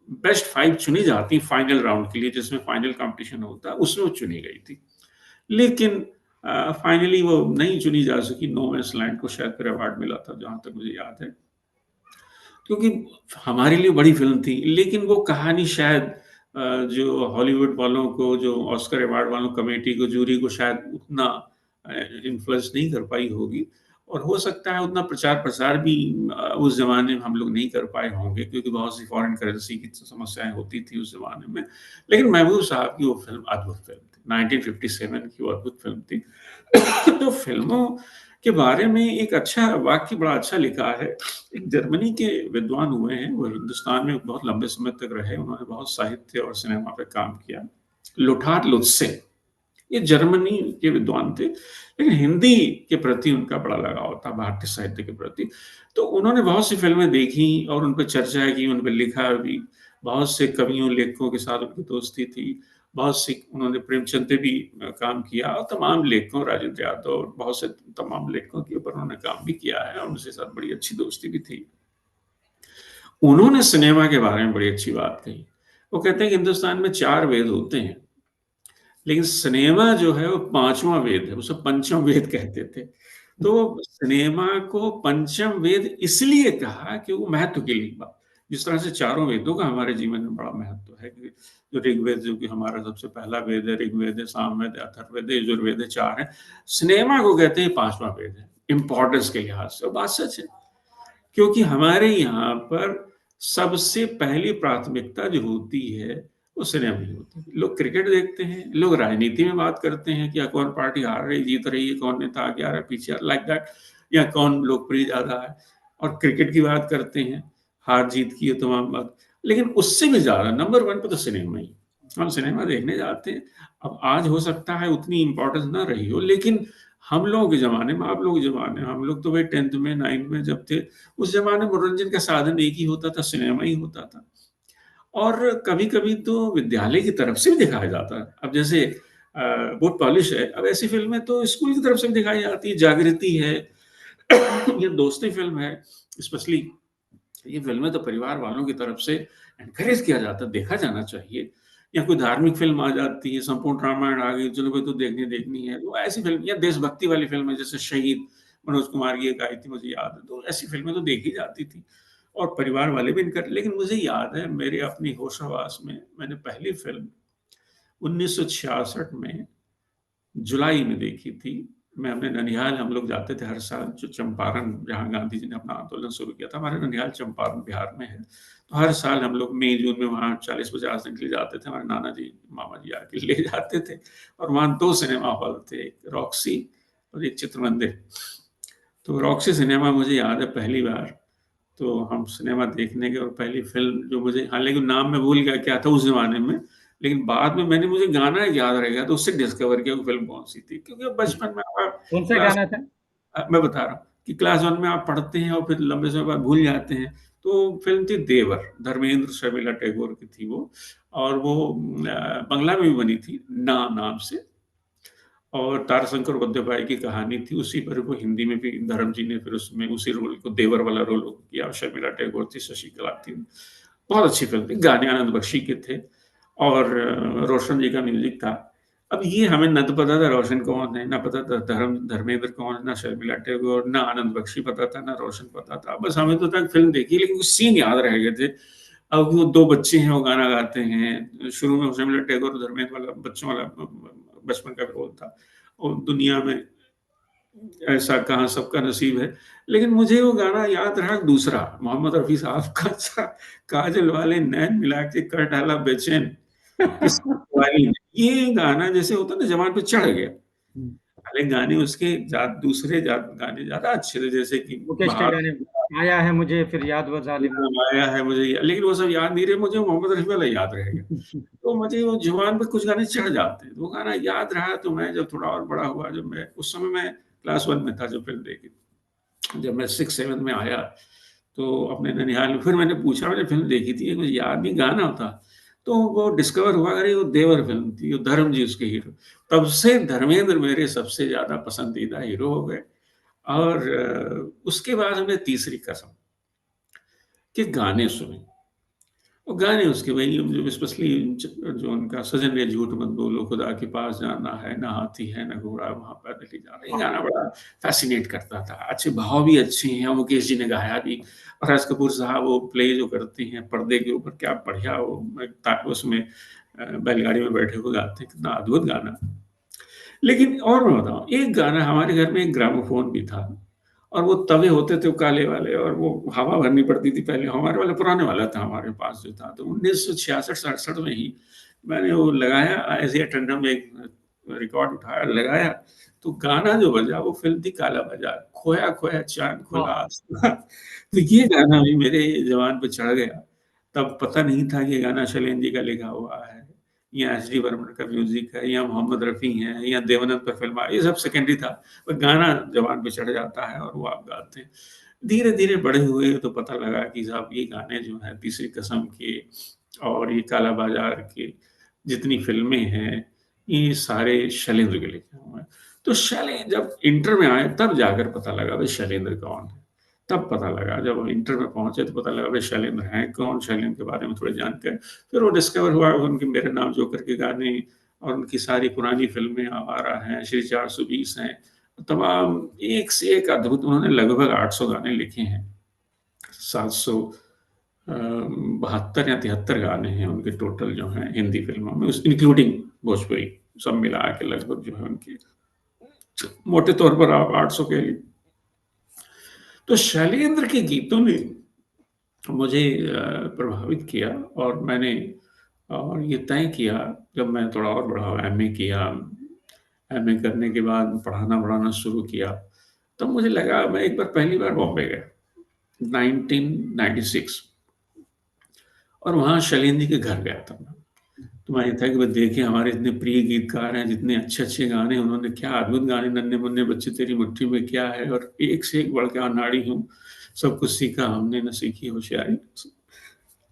बेस्ट 5 चुनी जाती फाइनल राउंड के लिए, जिसमें फाइनल कंपटीशन होता है, उसमें वो चुनी गई थी। लेकिन फाइनली वो नहीं चुनी जा सकी, नो मैंस लैंड को शायद फिर अवार्ड मिला था, जहां तक मुझे याद है, क्योंकि हमारे लिए बड़ी फिल्म थी। लेकिन वो कहानी शायद जो हॉलीवुड वालों को, जो ऑस्कर अवार्ड वालों कमेटी को, जूरी को शायद उतना इन्फ्लुएंस नहीं कर पाई होगी, और हो सकता है उतना प्रचार प्रसार भी उस जमाने में हम लोग नहीं कर पाए होंगे, क्योंकि बहुत सी फॉरेन करेंसी की समस्याएं होती थी उस जमाने में। लेकिन महबूब साहब की वो फिल्म अद्भुत फिल्म थी, 1957 की वो अद्भुत फिल्म थी। तो फिल्मों के बारे में एक अच्छा वाक्य बड़ा अच्छा लिखा है। एक जर्मनी के विद्वान हुए हैं, वो हिंदुस्तान में बहुत लंबे समय तक रहे, उन्होंने बहुत साहित्य और सिनेमा पे काम किया। लोथार लुत्से, ये जर्मनी के विद्वान थे, लेकिन हिंदी के प्रति उनका बड़ा लगाव था, भारतीय साहित्य के प्रति। तो उन्होंने बहुत सी फिल्में देखी और उन पर चर्चा की, उन पर लिखा भी। बहुत से कवियों, लेखकों के साथ उनकी दोस्ती थी। बहुत सी उन्होंने प्रेमचंद पे भी काम किया और तमाम लेखकों, राजेंद्र यादव और बहुत से तमाम लेखकों के ऊपर उन्होंने काम भी किया है और उनके साथ बड़ी अच्छी दोस्ती भी थी। उन्होंने सिनेमा के बारे में बड़ी अच्छी बात कही। वो कहते हैं कि हिंदुस्तान में 4 वेद होते हैं, लेकिन सिनेमा जो है वो 5वां वेद है, उसे पंचम वेद कहते थे। तो सिनेमा को पंचम वेद इसलिए कहा कि वो महत्व के लिए बात, जिस तरह से चारों वेदों का हमारे जीवन में बड़ा महत्व है कि जो ऋग्वेद जो कि हमारा सबसे पहला वेद है, ऋग्वेद है, सामवेद है, अथर्ववेद है, यजुर्वेद है, 4 है। सिनेमा को कहते हैं 5वां वेद है, इम्पोर्टेंस के लिहाज से। और बात सच है, क्योंकि हमारे यहाँ पर सबसे पहली प्राथमिकता जो होती है वो सिनेमा ही होती है। लोग क्रिकेट देखते हैं, लोग राजनीति में बात करते हैं कि कौन पार्टी हार रही, जीत रही है, कौन नेता आगे आ रहा है, पीछे आ रहा है, लाइक दैट, या कौन लोकप्रिय ज्यादा है, और क्रिकेट की बात करते हैं, हार जीत की ये तमाम बात। लेकिन उससे भी ज्यादा नंबर 1 पे तो सिनेमा ही। हम सिनेमा देखने जाते हैं। अब आज हो सकता है उतनी इंपॉर्टेंस ना रही हो, लेकिन हम लोगों के जमाने में, आप लोगों के जमाने में, हम लोग तो भाई 10th में 9th में जब थे, उस जमाने में मनोरंजन का साधन एक ही होता था, सिनेमा ही होता था। और कभी कभी तो विद्यालय की तरफ से भी दिखाया जाता है। अब जैसे बहुत पॉलिश है, अब ऐसी फिल्में तो स्कूल की तरफ से भी दिखाई जाती है। जागृति है, ये दोस्ती फिल्म है, स्पेशली ये फिल्में तो परिवार वालों की तरफ से एनकरेज किया जाता है, देखा जाना चाहिए। या कोई धार्मिक फिल्म आ जाती है, संपूर्ण रामायण आ गई, चलो भाई तो देखनी देखनी है, तो ऐसी फिल्म, या देशभक्ति वाली फिल्म है जैसे शहीद, मनोज कुमार की एक आई थी, मुझे याद है, तो ऐसी फिल्में तो देखी जाती थी और परिवार वाले भी इनकर। लेकिन मुझे याद है मेरे अपनी होशावास में मैंने पहली फिल्म 1966 में जुलाई में देखी थी। मैं अपने ननिहाल, हम लोग जाते थे हर साल, जो चंपारण, जहाँ गांधी जी ने अपना आंदोलन शुरू किया था, हमारे ननिहाल चंपारण बिहार में है। तो हर साल हम लोग मई जून में वहाँ 40-50 दिन के लिए जाते थे। हमारे नाना जी, मामा जी आके ले जाते थे। और वहाँ 2 सिनेमा हॉल थे, एक रॉक्सी और एक चित्र मंदिर। तो रॉक्सी सिनेमा मुझे याद है पहली बार, तो हम सिनेमा देखने गए और पहली फिल्म जो मुझे, हालांकि नाम मैं भूल गया क्या था उस जमाने में, लेकिन बाद में मैंने, मुझे गाना याद रह गया, तो उससे डिस्कवर किया वो फिल्म कौन सी थी। क्योंकि अब बचपन में आप कौन सा क्लास, गाना था? मैं बता रहा हूँ कि क्लास 1 में आप पढ़ते हैं और फिर लंबे समय बाद भूल जाते हैं। तो फिल्म थी देवर, धर्मेंद्र शर्मिला टैगोर की थी वो। और वो बंगला में भी बनी थी, ना नाम से। और ताराशंकर बद्दोपाई की कहानी थी, उसी पर वो हिंदी में भी धर्म जी ने फिर उसमें उसी रोल को, देवर वाला रोल किया। शर्मिला टैगोर थी, शशिकला थी। बहुत अच्छी फिल्म थी, गाने आनंद बख्शी के थे और रोशन जी का म्यूजिक था। अब ये हमें न तो पता था रोशन कौन है, ना पता था धर्मेंद्र कौन है, ना शर्मिला टैगोर, ना आनंद बख्शी पता था, ना रोशन पता था। बस हमें तो तक फिल्म देखी, लेकिन कुछ सीन याद रह गए थे। अब वो 2 बच्चे हैं, वो गाना गाते हैं शुरू में, शर्मिला टैगोर और धर्मेंद्र वाला बच्चों वाला बचपन का रोल था। और दुनिया में ऐसा कहाँ सबका नसीब है। लेकिन मुझे वो गाना याद रहा दूसरा, मोहम्मद रफी साहब का था, काजल वाले नैन मिला के कर डाला बेचैन, किस्मत वाली ने। ये गाना जैसे होता है ना, जवान पे चढ़ गया। हालांकि गाने उसके दूसरे गाने ज्यादा अच्छे थे, जैसे कि मुकेश के बाहर गाने, आया है मुझे फिर याद वो जालिम। आया है मुझे, लेकिन वो सब याद नहीं रहे मुझे, मोहम्मद रफी वाला याद रहेगा। तो मुझे वो जुबान पे कुछ गाने चढ़ जाते हैं, तो वो गाना याद रहा। तो मैं जब थोड़ा और बड़ा हुआ, जब मैं उस समय मैं क्लास 1 में था जब फिल्म देखी, जब मैं 6-7 में आया, तो अपने ननिहाल में फिर मैंने पूछा, मैंने फिल्म देखी थी, मुझे याद नहीं गाना था। तो वो डिस्कवर हुआ, अरे वो देवर फिल्म थी, वो धर्म जी उसके हीरो। तब से धर्मेंद्र मेरे सबसे ज्यादा पसंदीदा हीरो हो गए। और उसके बाद हमने तीसरी कसम कि गाने सुने। और गाने उसके वही, जो स्पेशली जो उनका सजन रे झूठ मत बोलो, खुदा के पास जाना है, ना हाथी है ना घोड़ा, वहां पैदल ही जाना, ये गाना बड़ा फैसिनेट करता था। अच्छे भाव भी अच्छे हैं, मुकेश जी ने गाया भी। और राज कपूर साहब वो प्ले जो करते हैं पर्दे के ऊपर, क्या बढ़िया वो उसमें बैलगाड़ी में बैठे हुए गाते हैं, कितना अद्भुत गाना। लेकिन और मैं बताऊं, एक गाना, हमारे घर में एक ग्रामोफोन भी था, और वो तवे होते थे वो काले वाले, और वो हवा भरनी पड़ती थी पहले, हमारे वाले पुराने वाला था हमारे पास जो था। तो 1966-67 में ही मैंने वो लगाया, ऐसे अटेंडम में एक रिकॉर्ड उठाया, लगाया, तो गाना जो बजा वो फिल्म थी काला बाजार, खोया खोया चांद खुला हाँ। आसमां। तो ये गाना भी मेरे जवान पे चढ़ गया। तब पता नहीं था कि ये गाना शैलेंद्र जी का लिखा हुआ है, या एच डी बर्मन का म्यूजिक है, या मोहम्मद रफ़ी है, या देवानंद पर फिल्म आई, ये सब सेकेंडरी था। पर गाना जबान पे चढ़ जाता है और वो आप गाते हैं। धीरे धीरे बड़े हुए तो पता लगा कि साहब ये गाने जो हैं तीसरी कसम के, और ये काला बाजार की जितनी फिल्में हैं, ये सारे शैलेंद्र के लिखे हुए हैं। तो जब इंटर में आए तब जाकर पता लगा भाई शैलेंद्र कौन है। तब पता लगा, जब हम इंटर में पहुंचे तो पता लगा भाई शैलेंद्र हैं कौन, शैलेंद्र के बारे में थोड़ी जानकारी। फिर वो डिस्कवर हुआ उनके मेरे नाम जोकर के गाने और उनकी सारी पुरानी फिल्में, आवारा हैं, श्री 420 हैं, तमाम एक से एक अद्भुत। उन्होंने लगभग 800 गाने लिखे हैं, 700 72 या 73 गाने हैं उनके टोटल जो हैं हिंदी फिल्मों में, इंक्लूडिंग भोजपुरी, सब मिला के लगभग जो है उनकी, मोटे तौर पर आप 800 के लिए। तो शैलेंद्र के गीतों ने मुझे प्रभावित किया और मैंने और ये तय किया, जब मैं थोड़ा और बढ़ा, एमए किया, एमए करने के बाद पढ़ाना बढ़ाना शुरू किया, तब मुझे लगा, मैं एक बार पहली बार बॉम्बे गया 1996, और वहाँ शैलेंद्र जी के घर गया था मैं। तो मैं ये था कि वो देखे हमारे इतने प्रिय गीतकार हैं, जितने अच्छे-अच्छे गाने उन्होंने, क्या अद्भुत गाने, नन्हे मुन्ने बच्चे तेरी मुट्ठी में क्या है, और एक से एक बढ़ के अनाड़ी हूँ, सब कुछ सीखा हमने न सीखी होशियारी,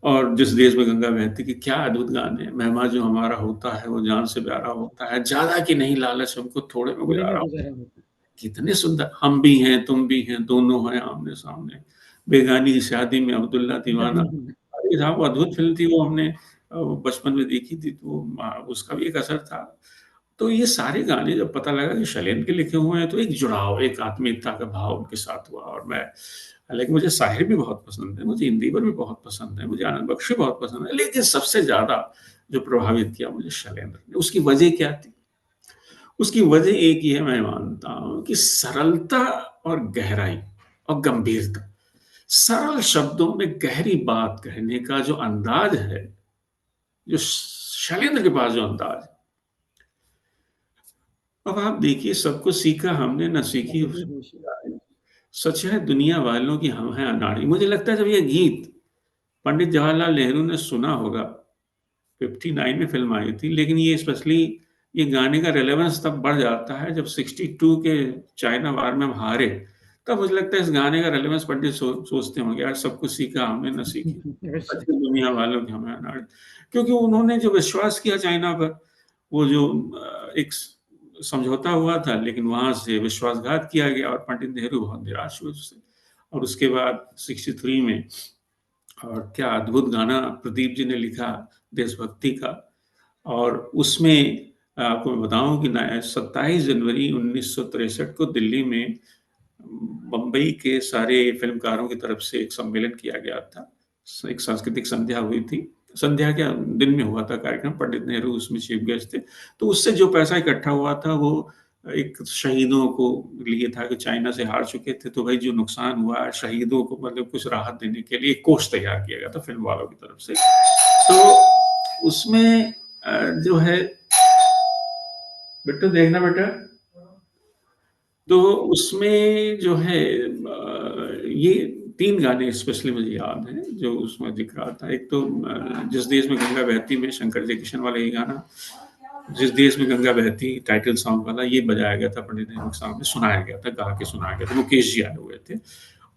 और जिस देश में गंगा बहती, की क्या अद्भुत गाने हैं। मेहमा जो हमारा होता है वो जान से प्यारा होता है, ज़्यादा की नहीं लालच हमको थोड़े में थोड़े में गुज़ारा हो। गुजारा होता कितने सुंदर, हम भी हैं तुम भी हैं दोनों हैं आमने-सामने, बेगानी की शादी में अब्दुल्ला दीवाना। है। अरे साहब, वो अद्भुत फ़िल्म थी, वो हमने बचपन में देखी थी, तो उसका भी एक असर था। तो ये सारे गाने जब पता लगा कि शैलेंद्र के लिखे हुए हैं, तो एक जुड़ाव, एक आत्मीयता का भाव उनके साथ हुआ। और मैं, हालाँकि मुझे शायर भी बहुत पसंद है, मुझे इंदिवर भी बहुत पसंद है, मुझे आनंद बख्श भी बहुत पसंद है, लेकिन सबसे ज़्यादा जो प्रभावित किया मुझे शैलेंद्र ने। उसकी वजह क्या थी? उसकी वजह एक ही है, मैं मानता हूँ कि सरलता और गहराई और गंभीरता। सरल शब्दों में गहरी बात कहने का जो अंदाज है, जो शैलेंद्र के पास जो अंदाज है, अब आप देखिए, सबको सीखा हमने न सीखी अद्भुत विषय। सच है दुनिया वालों की हम हैं अनाड़ी। मुझे लगता है जब ये गीत पंडित जवाहरलाल नेहरू ने सुना होगा, 59 में फ़िल्म आई थी, लेकिन ये स्पेशली ये गाने का रेलेवेंस तब बढ़ जाता है जब 62 के चाइना वार में हम हारे, तब मुझे लगता है इस गाने का रेलेवेंस पंडित सोचते होंगे, यार सब कुछ सीखा हमने ना सीखी। अवश्य। अच्छी दुनिया वालों की हमें अनाड़, क्योंकि उन्होंने जो विश्वास किया चाइना पर, वो जो एक समझौता हुआ था, लेकिन वहाँ से विश्वासघात किया गया और पंडित नेहरू बहुत निराश हुए उससे। और उसके बाद 63 में, और क्या अद्भुत गाना प्रदीप जी ने लिखा देशभक्ति का। और उसमें आपको मैं बताऊं कि 27 जनवरी 1963 को दिल्ली में बम्बई के सारे फिल्मकारों की तरफ से एक सम्मेलन किया गया था। एक सांस्कृतिक संध्या हुई थी। संध्या के दिन में हुआ था कार्यक्रम, पंडित नेहरू उसमें चीफ गेस्ट थे। तो उससे जो पैसा इकट्ठा हुआ था वो एक शहीदों को लिए था, कि चाइना से हार चुके थे, तो भाई जो नुकसान हुआ है शहीदों को, मतलब कुछ राहत देने के लिए एक कोष तैयार किया गया था फिल्म वालों की तरफ से। तो उसमें जो है, बेटा देखना बेटा, तो उसमें जो है ये 3 गाने स्पेशली मुझे याद हैं जो उसमें दिख रहा था। एक तो जिस देश में गंगा बहती में शंकर जयकिशन वाला ये गाना, जिस देश में गंगा बहती टाइटल सॉन्ग वाला, ये बजाया गया था पंडित नेहरू के सामने, सुनाया गया था, गा के सुनाया गया था, मुकेश जी आए हुए थे।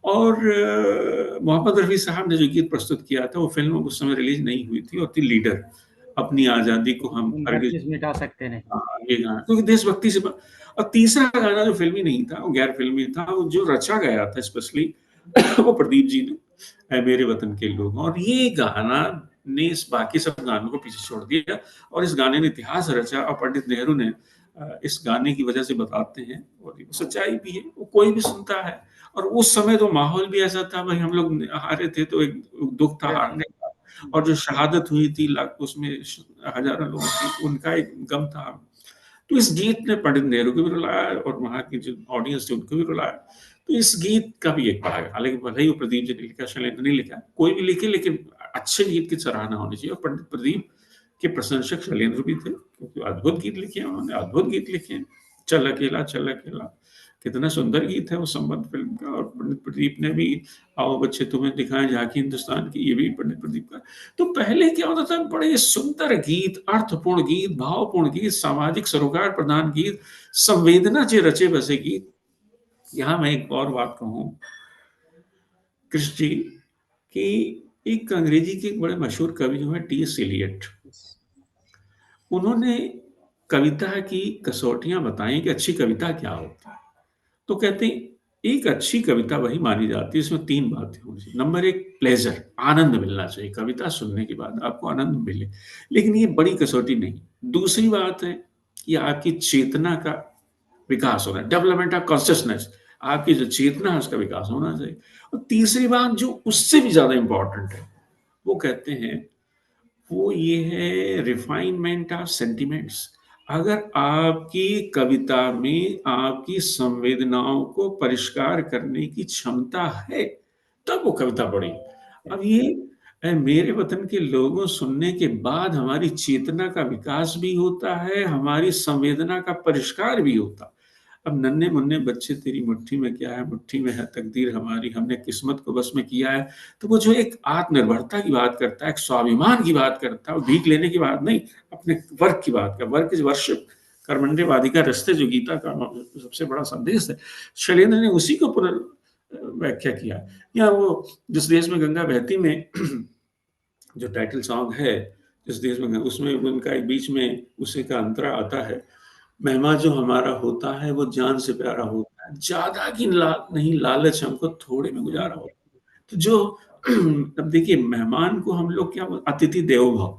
और मोहम्मद रफ़ी साहब ने जो गीत प्रस्तुत किया था, वो फ़िल्म उस समय रिलीज़ नहीं हुई थी, और थी लीडर, अपनी आज़ादी को हम हम हर हरगिज़, चीज़ मिटा सकते नहीं। हाँ, ये गाना क्योंकि देशभक्ति से और तीसरा गाना जो फ़िल्मी नहीं था, वो गैर फ़िल्मी था, वो जो रचा गया था स्पेशली वो प्रदीप जी ने, ऐ मेरे वतन के लोग, और ये गाना ने इस बाकी सब गानों को पीछे छोड़ दिया, और इस गाने ने इतिहास रचा। और पंडित नेहरू ने इस गाने की वजह से बताते हैं, और ये सच्चाई भी है, वो कोई भी सुनता है। और उस समय तो माहौल भी ऐसा था, भाई हम लोग हारे थे, तो एक दुःख था हारने का, और जो शहादत हुई थी लाख, उसमें हज़ारों लोगों की, उनका एक गम था। तो इस गीत ने पंडित नेहरू को भी रुलाया और वहाँ की जो ऑडियंस थी उनको भी रुलाया। तो इस गीत का भी एक भाग है, हालाँकि भले ही वो प्रदीप जी ने लिखा, शैलेंद्र ने लिखा, कोई भी लिखे, लेकिन अच्छे गीत की सराहना होनी चाहिए, और पंडित प्रदीप के प्रशंसक शैलेंद्र भी थे, क्योंकि अद्भुत गीत लिखे हैं उन्होंने, अद्भुत गीत लिखे हैं। चल अकेला, कितना सुंदर गीत है वो संबंध फ़िल्म का, और पंडित प्रदीप ने भी आओ बच्चे तुम्हें दिखाएँ झाँकी हिंदुस्तान की, ये भी पंडित प्रदीप का। तो पहले क्या होता था, बड़े सुंदर गीत, अर्थपूर्ण गीत, भावपूर्ण गीत, सामाजिक सरोकार प्रदान गीत, संवेदना से रचे बसे गीत। यहाँ मैं एक और बात कहूँ कृष्ण जी, कि एक अंग्रेजी के एक बड़े मशहूर कवि जो हैं टी एस एलियट, उन्होंने कविता की कसौटियां बताई कि अच्छी कविता क्या होती है। तो कहते हैं एक अच्छी कविता वही मानी जाती है इसमें तीन बातें होनी चाहिए। नंबर एक, प्लेजर, आनंद मिलना चाहिए, कविता सुनने के बाद आपको आनंद मिले, लेकिन ये बड़ी कसौटी नहीं। दूसरी बात है कि आपकी चेतना का विकास होना, डेवलपमेंट ऑफ कॉन्शियसनेस, आपकी जो चेतना है उसका विकास होना चाहिए। और तीसरी बात जो उससे भी ज्यादा इंपॉर्टेंट है, वो कहते हैं, वो ये है रिफाइनमेंट ऑफ सेंटिमेंट्स। अगर आपकी कविता में आपकी संवेदनाओं को परिष्कार करने की क्षमता है, तब वो कविता पढ़ी। अब ये मेरे वतन के लोगों सुनने के बाद हमारी चेतना का विकास भी होता है, हमारी संवेदना का परिष्कार भी होता। अब नन्हे मुन्ने बच्चे तेरी मुट्ठी में क्या है, मुट्ठी में है तकदीर हमारी, हमने किस्मत को बस में किया है। तो वो जो एक आत्मनिर्भरता की बात करता है, एक स्वाभिमान की बात करता है, भीख लेने की बात नहीं, अपने वर्क की बात कर, वर्क इज वर्शिप, कर्मण्यवादिका रस्ते, जो गीता का सबसे बड़ा संदेश है, शैलेंद्र ने उसी को व्याख्या किया। या वो जिस देश में गंगा बहती में जो टाइटल सॉन्ग है, जिस देश में उसमें उनका एक बीच में उसी का अंतरा आता है, मेहमान जो हमारा होता है वो जान से प्यारा होता है, ज्यादा की नहीं लालच हमको थोड़े में गुजारा होता है। तो जो अब देखिए मेहमान को हम लोग क्या अतिथि देवो भव,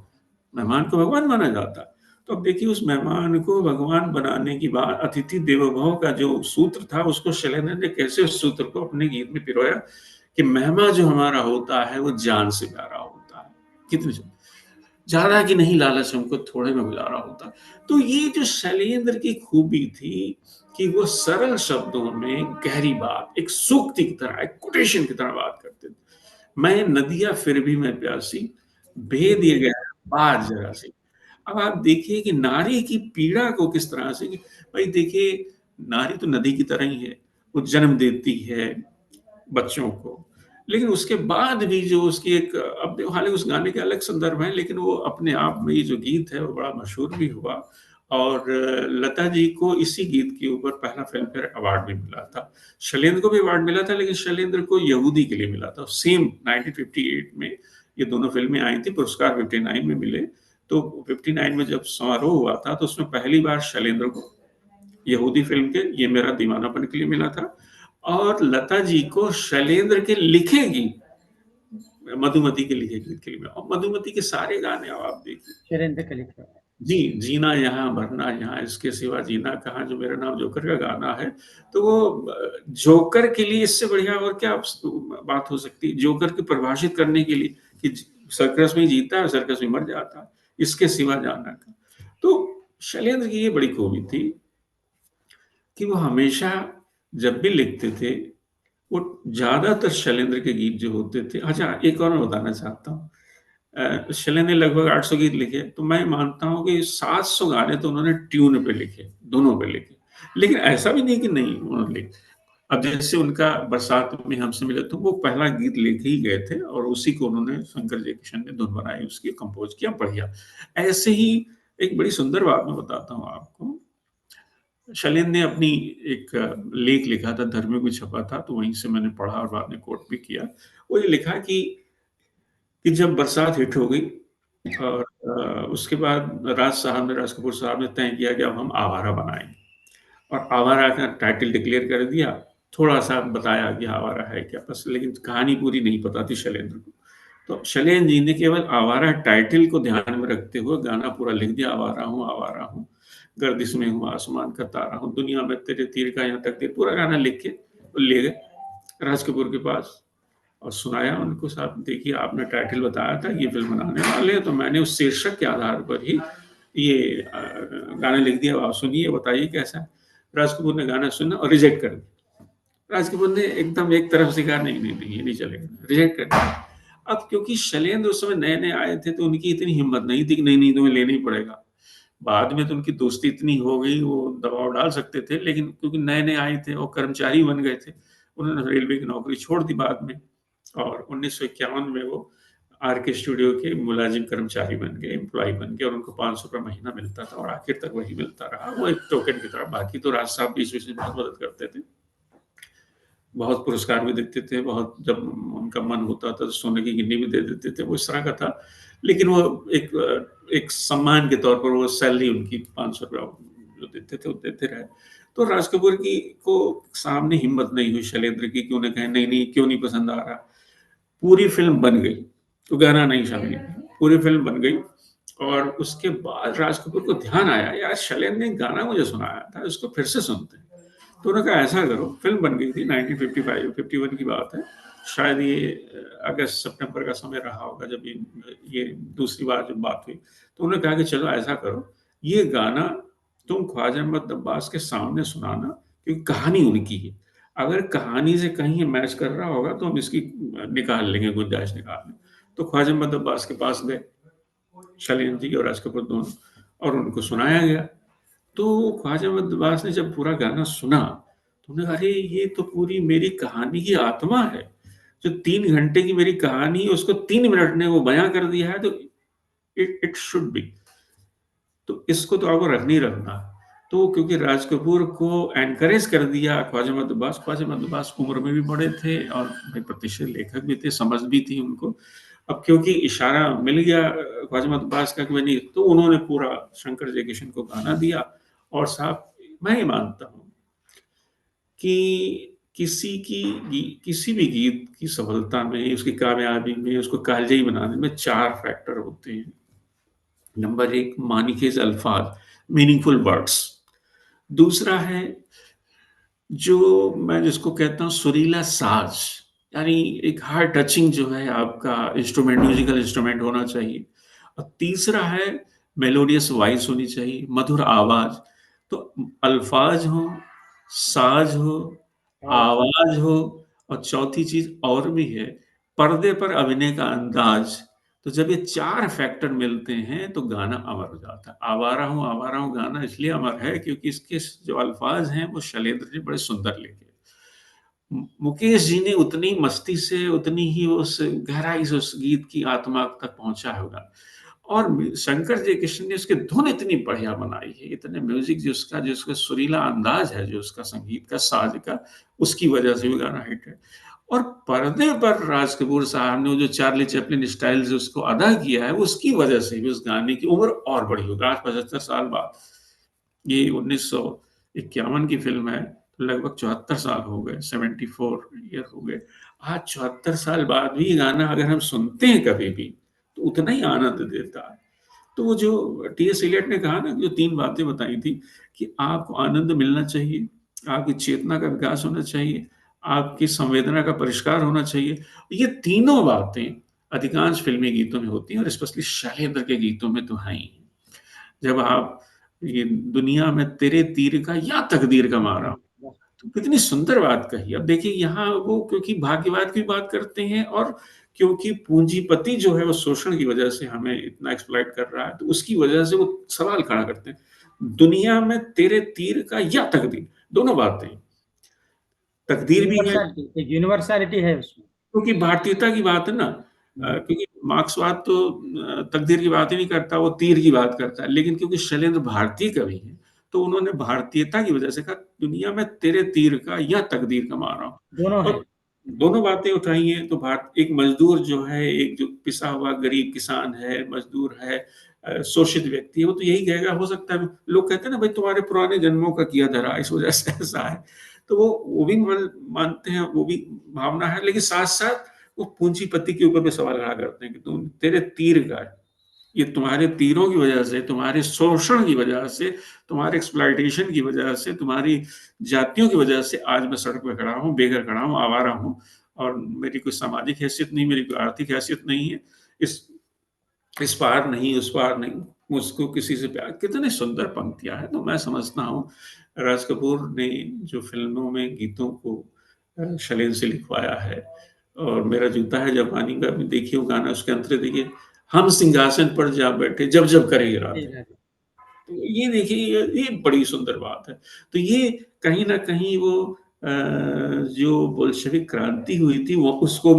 मेहमान को भगवान माना जाता है। तो अब देखिए उस मेहमान को भगवान बनाने की बात, अतिथि देवो भव का जो सूत्र था उसको शैलेंद्र ने कैसे उस सूत्र को अपने गीत में पिरोया कि मेहमान जो हमारा होता है वो जान से प्यारा होता है। कितनी ज्यादा की नहीं लालच हमको थोड़े में गुजारा होता। तो ये जो शैलेंद्र की खूबी थी कि वो सरल शब्दों में गहरी बात, एक सूक्ति की तरह, एक कोटेशन की तरह बात करते थे। मैं नदियां फिर भी मैं प्यासी, भेद ये गया पार जरा सी। अब आप देखिए कि नारी की पीड़ा को किस तरह से कि भाई देखिए, नारी तो नदी की तरह ही है, वो जन्म देती है बच्चों को, लेकिन उसके बाद भी जो उसकी एक, अब हालांकि उस गाने के अलग संदर्भ है, लेकिन वो अपने आप में ये जो गीत है वो बड़ा मशहूर भी हुआ। और लता जी को इसी गीत के ऊपर पहला फिल्म फेयर अवार्ड भी मिला था। शैलेंद्र को भी अवार्ड मिला था, लेकिन शैलेंद्र को यहूदी के लिए मिला था। सेम 1958 में ये दोनों फिल्में आई थी, पुरस्कार 59 में मिले। तो 59 में जब समारोह हुआ था तो उसमें पहली बार शैलेंद्र को यहूदी फिल्म के ये मेरा दीवानापन के लिए मिला था, और लता जी को शैलेंद्र के लिखे गीत, मधुमती के लिखे गीत के लिए मिला। और मधुमती के सारे गाने अब आप देखिए, शैलेंद्र का लिखा हुआ। जी, जीना यहाँ मरना यहाँ, इसके सिवा जीना कहाँ, जो मेरा नाम जोकर का गाना है। तो वो जोकर के लिए इससे बढ़िया और क्या बात हो सकती है, जोकर को परिभाषित करने के लिए कि सर्कस में जीता है, सर्कस में मर जाता है, इसके सिवा जाना का। तो शैलेंद्र की ये बड़ी खूबी थी कि वो हमेशा जब भी लिखते थे, वो ज्यादातर शैलेंद्र के गीत जो होते थे। अच्छा, एक और मैं बताना चाहता हूँ, शैलेंद्र ने लगभग 800 गीत लिखे, तो मैं मानता हूँ कि 700 गाने तो उन्होंने ट्यून पे लिखे, दोनों पे लिखे। लेकिन ऐसा भी नहीं कि नहीं उन्होंने लिखे। अब जैसे उनका बरसात में हमसे मिले, तो वो पहला गीत लेके ही गए थे और उसी को उन्होंने शंकर जयकिशन ने धुन बनाई, उसकी कंपोज किया, बढ़िया। ऐसे ही एक बड़ी सुंदर बात मैं बताता हूँ आपको। शैलेंद्र ने अपनी एक लेख लिखा था, धर्म में छपा था, तो वहीं से मैंने पढ़ा और बाद में कोट भी किया। वो ये लिखा कि जब बरसात हिट हो गई और उसके बाद राज कपूर साहब ने तय किया कि अब हम आवारा बनाएंगे, और आवारा का टाइटल डिक्लेयर कर दिया। थोड़ा सा बताया कि आवारा है क्या बस, लेकिन कहानी पूरी नहीं पता थी शैलेंद्र को। तो शैलेंद्र जी ने केवल आवारा टाइटल को ध्यान में रखते हुए गाना पूरा लिख दिया, आवारा हूँ, गर्दिश में हूँ, आसमान का तारा हूँ, दुनिया में तेरे तीर का यहाँ तक तीर, पूरा गाना लिख के वो ले गए राज कपूर के पास और सुनाया उनको। साहब देखिए, आपने टाइटल बताया था, ये फिल्म बनाने वाले हैं, तो मैंने उस शीर्षक के आधार पर ही ये गाना लिख दिया, आप सुनिए, बताइए कैसा है। राज कपूर ने गाना सुना और रिजेक्ट कर दिया। राज कपूर ने एकदम एक तरफ से कहा नहीं नहीं नहीं, ये नहीं चलेगा, रिजेक्ट कर दिया। अब क्योंकि शैलेंद्र उस समय नए नए आए थे, तो उनकी इतनी हिम्मत नहीं थी कि नहीं नहीं तुम्हें लेना ही पड़ेगा। बाद में तो उनकी दोस्ती इतनी हो गई, वो दबाव डाल सकते थे, लेकिन क्योंकि नए नए आए थे और कर्मचारी बन गए थे, उन्होंने रेलवे की नौकरी छोड़ दी बाद में। और 1951 में वो आर के स्टूडियो के मुलाजिम कर्मचारी बन गए, एम्प्लॉय बन गए, और उनको 500 रुपये महीना मिलता था, और आखिर तक वही मिलता रहा, वो एक टोकन की तरह। बाकी तो राज साहब बीच बीच में बहुत मदद करते थे। बहुत पुरस्कार भी देते थे, बहुत जब उनका मन होता था तो सोने की गिन्नी भी दे देते थे, वो इस तरह का था। लेकिन वो एक सम्मान के तौर पर वो सैलरी उनकी ₹500 जो देते थे, वो देते रहे। तो राज कपूर की को सामने हिम्मत नहीं हुई शैलेंद्र की कि उन्हें कहें, "नहीं-नहीं, क्यों नहीं पसंद आ रहा?" पूरी फ़िल्म बन गई, तो गाना नहीं शामिल किया। पूरी फ़िल्म बन गई और उसके बाद राज कपूर को ध्यान आया, यार शैलेंद्र ने गाना मुझे सुनाया था, इसको फिर से सुनते हैं। तो उन्होंने कहा ऐसा करो, फ़िल्म बन गई थी 1955-51 की बात है। शायद ये अगस्त-सितंबर का समय रहा होगा जब ये दूसरी बार जब बात हुई। तो उन्होंने कहा कि चलो ऐसा करो, ये गाना तुम ख्वाजा मोहम्मद अब्बास के सामने सुनाना, क्योंकि कहानी उनकी है। अगर कहानी से कहीं ये मैच कर रहा होगा तो हम इसकी निकाल लेंगे, गुंजाइश निकाल लेंगे। तो ख्वाजा मोहम्मद अब्बास के पास गए, शैलेंद्र जी और राज कपूर दोनों, और उनको सुनाया गया। तो ख्वाजा मोहम्मद अब्बास ने जब पूरा गाना सुना, तो उन्होंने कहा, अरे ये तो पूरी मेरी कहानी की आत्मा है। जो 3 घंटे की मेरी कहानी है उसको 3 मिनट ने वो बयाँ कर दिया है, तो इट इट शुड बी। तो इसको तो आपको रखना ही रखना। तो क्योंकि राज कपूर को एनकरेज कर दिया ख्वाजा मोहम्मद अब्बास उम्र में भी बड़े थे और बड़े प्रतिष्ठित लेखक भी थे, समझ भी थी उनको। अब क्योंकि इशारा मिल गया ख्वाजा मोहम्मद अब्बास का कि भाई नहीं, तो उन्होंने पूरा शंकर जयकिशन को गाना दिया। और साहब, मैं ये मानता हूँ कि किसी भी गीत की सफलता में, उसकी कामयाबी में, उसको कालजयी बनाने में 4 फैक्टर होते हैं। नंबर 1, मानी के अल्फाज, मीनिंगफुल वर्ड्स। दूसरा है जो मैं जिसको कहता हूँ सुरीला साज, यानी एक हार्ट टचिंग जो है आपका इंस्ट्रूमेंट, म्यूजिकल इंस्ट्रूमेंट होना चाहिए। और तीसरा है मेलोडियस वॉइस होनी चाहिए, मधुर आवाज। तो अल्फाज हो, साज हो, हाँ। आवाज हो, और चौथी चीज और भी है, पर्दे पर अभिनय का अंदाज। तो जब ये 4 फैक्टर मिलते हैं तो गाना अमर हो जाता है। आवारा हूँ गाना इसलिए अमर है क्योंकि इसके जो अल्फाज हैं वो शैलेंद्र जी बड़े सुंदर लिखे। मुकेश जी ने उतनी मस्ती से, उतनी ही उस गहराई से उस गीत की आत्मा तक पहुंचा होगा। और शंकर जयकिशन ने उसकी धुन इतनी बढ़िया बनाई है, इतने म्यूजिक जो उसका सुरीला अंदाज है, जो उसका संगीत का, साज का, उसकी वजह से भी गाना हिट है। और पर्दे पर राज कपूर साहब ने वो जो चार्ली चैपलिन स्टाइल से उसको अदा किया है, उसकी वजह से भी उस गाने की उम्र और बड़ी होगी। आज 75 साल बाद, ये 1951 की फिल्म है, तो लगभग 74 साल हो गए, 74 ईयर हो गए। आज 74 साल बाद भी ये गाना अगर हम सुनते हैं कभी भी, तो उतना ही आनंद देता है। तो वो जो टी.एस. इलियट ने कहा ना, जो 3 बातें बताई थी कि आपको आनंद मिलना चाहिए, आपकी चेतना का विकास होना चाहिए, आपकी संवेदना का परिष्कार होना चाहिए। ये तीनों बातें अधिकांश फ़िल्मी गीतों में होती हैं और स्पेशली शैलेंद्र के गीतों में तो हैं ही। जब आप ये दुनिया में तेरे तीर का या तकदीर का मारा, वाह। तो कितनी सुंदर बात कही। अब देखिए यहाँ वो क्योंकि भाग्यवाद की बात करते हैं, और क्योंकि पूंजीपति जो है वो शोषण की वजह से हमें इतना एक्सप्लॉइट कर रहा है, तो उसकी वजह से वो सवाल खड़ा करते हैं, दुनिया में तेरे तीर का या तकदीर, दोनों बातें, तकदीर भी है यूनिवर्सैलिटी, एक यूनिवर्सैलिटी है उसमें। क्योंकि भारतीयता की बात है ना। हम्म। क्योंकि मार्क्सवाद तो तकदीर की बात ही नहीं करता, वो तीर की बात करता है। लेकिन क्योंकि शैलेंद्र भारतीय कवि हैं, तो उन्होंने भारतीयता की वजह से कहा, दुनिया में तेरे तीर का या तकदीर का मार रहा हूँ। दोनों है। और दोनों बातें उठाई हैं। तो एक मजदूर जो है, एक जो पिसा हुआ गरीब किसान है, मजदूर है, शोषित व्यक्ति है, वो तो यही कहेगा। हो सकता है लोग कहते हैं ना, भाई तुम्हारे पुराने जन्मों का किया धरा इस वजह से ऐसा है। तो वो भी मानते हैं, वो भी भावना है। लेकिन साथ साथ वो पूंजीपति के ऊपर भी सवाल खड़ा करते हैं कि तुम, तेरे तीर का है, ये तुम्हारे तीरों की वजह से, तुम्हारे शोषण की वजह से, तुम्हारे एक्सप्लॉइटेशन की वजह से, तुम्हारी जातियों की वजह से आज मैं सड़क पे खड़ा हूँ, बेघर खड़ा हूँ, आवारा हूँ, और मेरी कोई सामाजिक हैसियत नहीं, मेरी कोई आर्थिक हैसियत नहीं है, इस इस पार नहीं, उस पार नहीं, मुझको किसी से प्यार। कितनी सुंदर पंक्तियां हैं। तो मैं समझता हूँ राज कपूर ने जो फिल्मों में गीतों को शैलेंद्र से लिखवाया है, और मेरा जूता है जापानी का भी देखिए वो गाना, उसके अंतर देखिए, हम सिंहासन पर जा बैठे जब जब करेगी राधे। तो ये देखिए, ये बड़ी सुंदर बात है। तो ये कहीं ना कहीं वो जो बोल्शेविक क्रांति हुई थी, वो उसको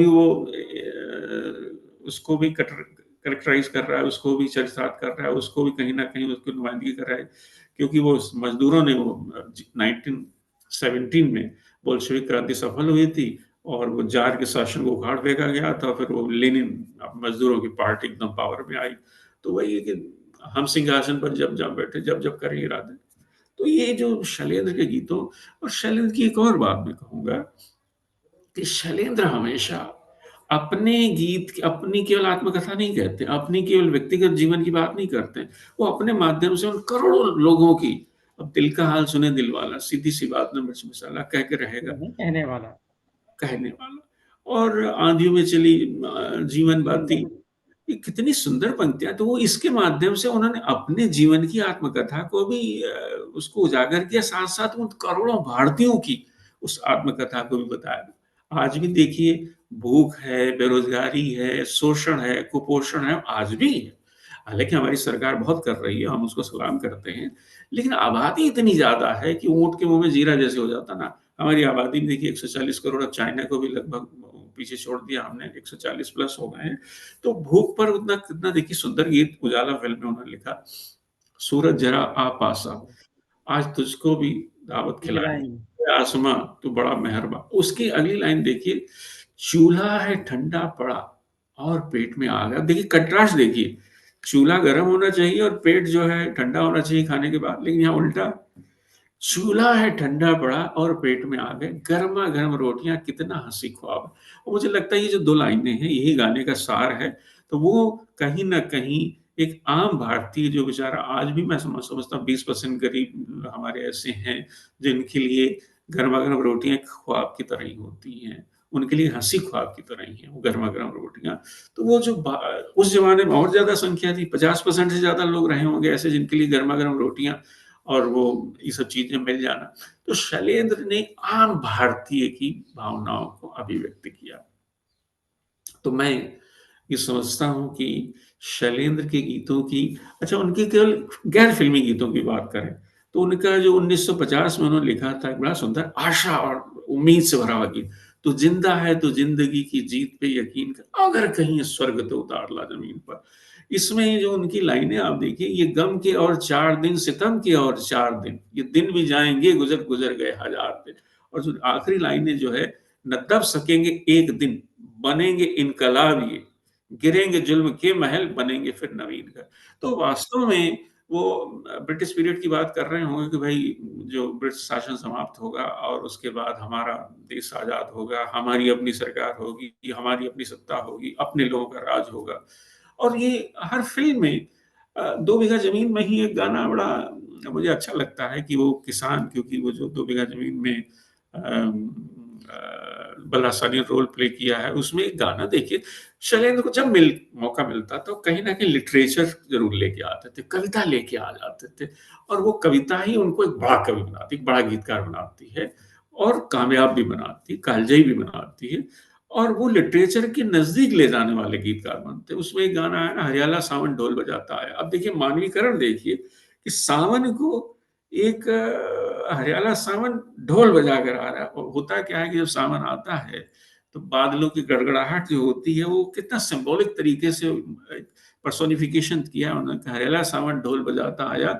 भी करेक्टराइज कर रहा है, उसको भी चरितार्थ कर रहा है, उसको भी कहीं ना कहीं उसकी नुमाइंदगी कर रहा है। क्योंकि वो मजदूरों ने वो 1917 में बोल्शेविक क्रांति सफल हुई थी और वो जार के शासन को उखाड़ फेंका गया था, फिर वो लेनिन मजदूरों की पार्टी एकदम पावर में आई। तो वही है कि हम सिंहासन पर जब जब बैठे, जब जब करें इरादे। तो ये जो शैलेंद्र के गीतों, और शैलेंद्र की एक और बात मैं कहूंगा कि शैलेंद्र हमेशा अपने गीत, अपनी केवल आत्मकथा नहीं कहते, अपनी केवल व्यक्तिगत जीवन की बात नहीं करते, वो अपने माध्यम से उन करोड़ों लोगों की, अब दिल का हाल सुने दिल वाला, सीधी सी बात न मिर्च मसाला कह के रहेगा नहीं कहने वाला। कहने वाला, और आंधियों में चली जीवन बाती, जिंदगी। ये कितनी सुंदर पंक्तियां। तो वो इसके माध्यम से उन्होंने अपने जीवन की आत्मकथा को भी उसको उजागर किया, साथ साथ उन करोड़ों भारतीयों की उस आत्मकथा को भी बताया। आज भी देखिए, भूख है, बेरोजगारी है, शोषण है, कुपोषण है, आज भी है। हालांकि हमारी सरकार बहुत कर रही है, हम उसको सलाम करते हैं, लेकिन आबादी इतनी ज्यादा है कि ऊंट के मुंह में जीरा जैसे हो जाता ना। हमारी आबादी में देखिए 140 करोड़, अब चाइना को भी लगभग पीछे छोड़ दिया हमने, 140 प्लस हो गए हैं। तो भूख पर उतना कितना, देखिए सुंदर गीत उजाला फिल्म में उन्होंने लिखा, सूरज जरा आ पासा, आज तुझको भी दावत ये खिलाएंगे, लाइन। आसमां तू बड़ा मेहरबा। उसकी अगली लाइन देखिए, चूल्हा है ठंडा पड़ा और पेट में आग है। अब देखिए कंट्रास्ट देखिए, चूल्हा गर्म होना चाहिए और पेट जो है ठंडा होना चाहिए खाने के बाद, लेकिन यहाँ उल्टा, चूल्हा है ठंडा पड़ा और पेट में आ गए गर्मा गर्म रोटियां, कितना हंसी ख्वाब। और मुझे लगता है ये जो दो लाइनें हैं यही गाने का सार है। तो वो कहीं ना कहीं एक आम भारतीय जो बेचारा, आज भी मैं समझता हूँ 20% गरीब हमारे ऐसे हैं जिनके लिए गर्मा गर्म रोटियां ख्वाब की तरह ही होती हैं, उनके लिए हंसी ख्वाब की तरह ही है वो गर्मा गर्म रोटियां। तो वो जो उस जमाने में और ज्यादा संख्या थी, 50% से ज्यादा लोग रहे होंगे ऐसे जिनके लिए गर्मा गर्म रोटियां और वो ये सब चीजें मिल जाना। तो शैलेंद्र ने आम भारतीय की भावनाओं को अभिव्यक्त किया। तो मैं ये समझता हूँ कि शैलेंद्र के गीतों की, अच्छा उनके केवल गैर फिल्मी गीतों की बात करें तो उनका जो 1950 में उन्होंने लिखा था एक बड़ा सुंदर आशा और उम्मीद से भरा हुआ गीत, तो जिंदा है तो जिंदगी की जीत पे यकीन कर, अगर कहीं स्वर्ग तो उतार ला जमीन पर। इसमें जो उनकी लाइनें आप देखिए, ये गम के और 4 दिन, सितम के और 4 दिन, ये दिन भी जाएंगे गुजर गुजर गए 1000 दिन। और जो आखिरी लाइनें जो है, न दब सकेंगे एक दिन, बनेंगे इनकलाब ये, गिरेंगे जुल्म के महल, बनेंगे फिर नवीन घर। तो वास्तव में वो ब्रिटिश पीरियड की बात कर रहे होंगे कि भाई जो ब्रिटिश शासन समाप्त होगा और उसके बाद हमारा देश आजाद होगा, हमारी अपनी सरकार होगी, हमारी अपनी सत्ता होगी, अपने लोगों का राज होगा। और ये हर फिल्म में 2 बीघा जमीन में ही एक गाना बड़ा मुझे अच्छा लगता है कि वो किसान, क्योंकि वो जो 2 बीघा जमीन में बल्ला ने रोल प्ले किया है, उसमें एक गाना देखिए, शैलेंद्र को जब मौका मिलता तो कहीं ना कहीं लिटरेचर जरूर लेके आते थे, कविता लेके आ जाते थे, और वो कविता ही उनको एक बड़ा कवि बनाती, एक बड़ा गीतकार बनाती है, और कामयाब भी बनाती, कालजयी भी बनाती है, और वो लिटरेचर के नजदीक ले जाने वाले गीतकार बनते। उसमें एक गाना है ना, हरियाला सावन ढोल बजाता है। अब देखिए मानवीकरण देखिए कि सावन को एक हरियाला सावन ढोल बजा कर आ रहा है। और होता क्या है कि जब सावन आता है तो बादलों की गड़गड़ाहट जो होती है वो कितना सिंबॉलिक तरीके से पर्सोनिफिकेशन किया उन्होंने, हरियाला सावन ढोल बजाता आया,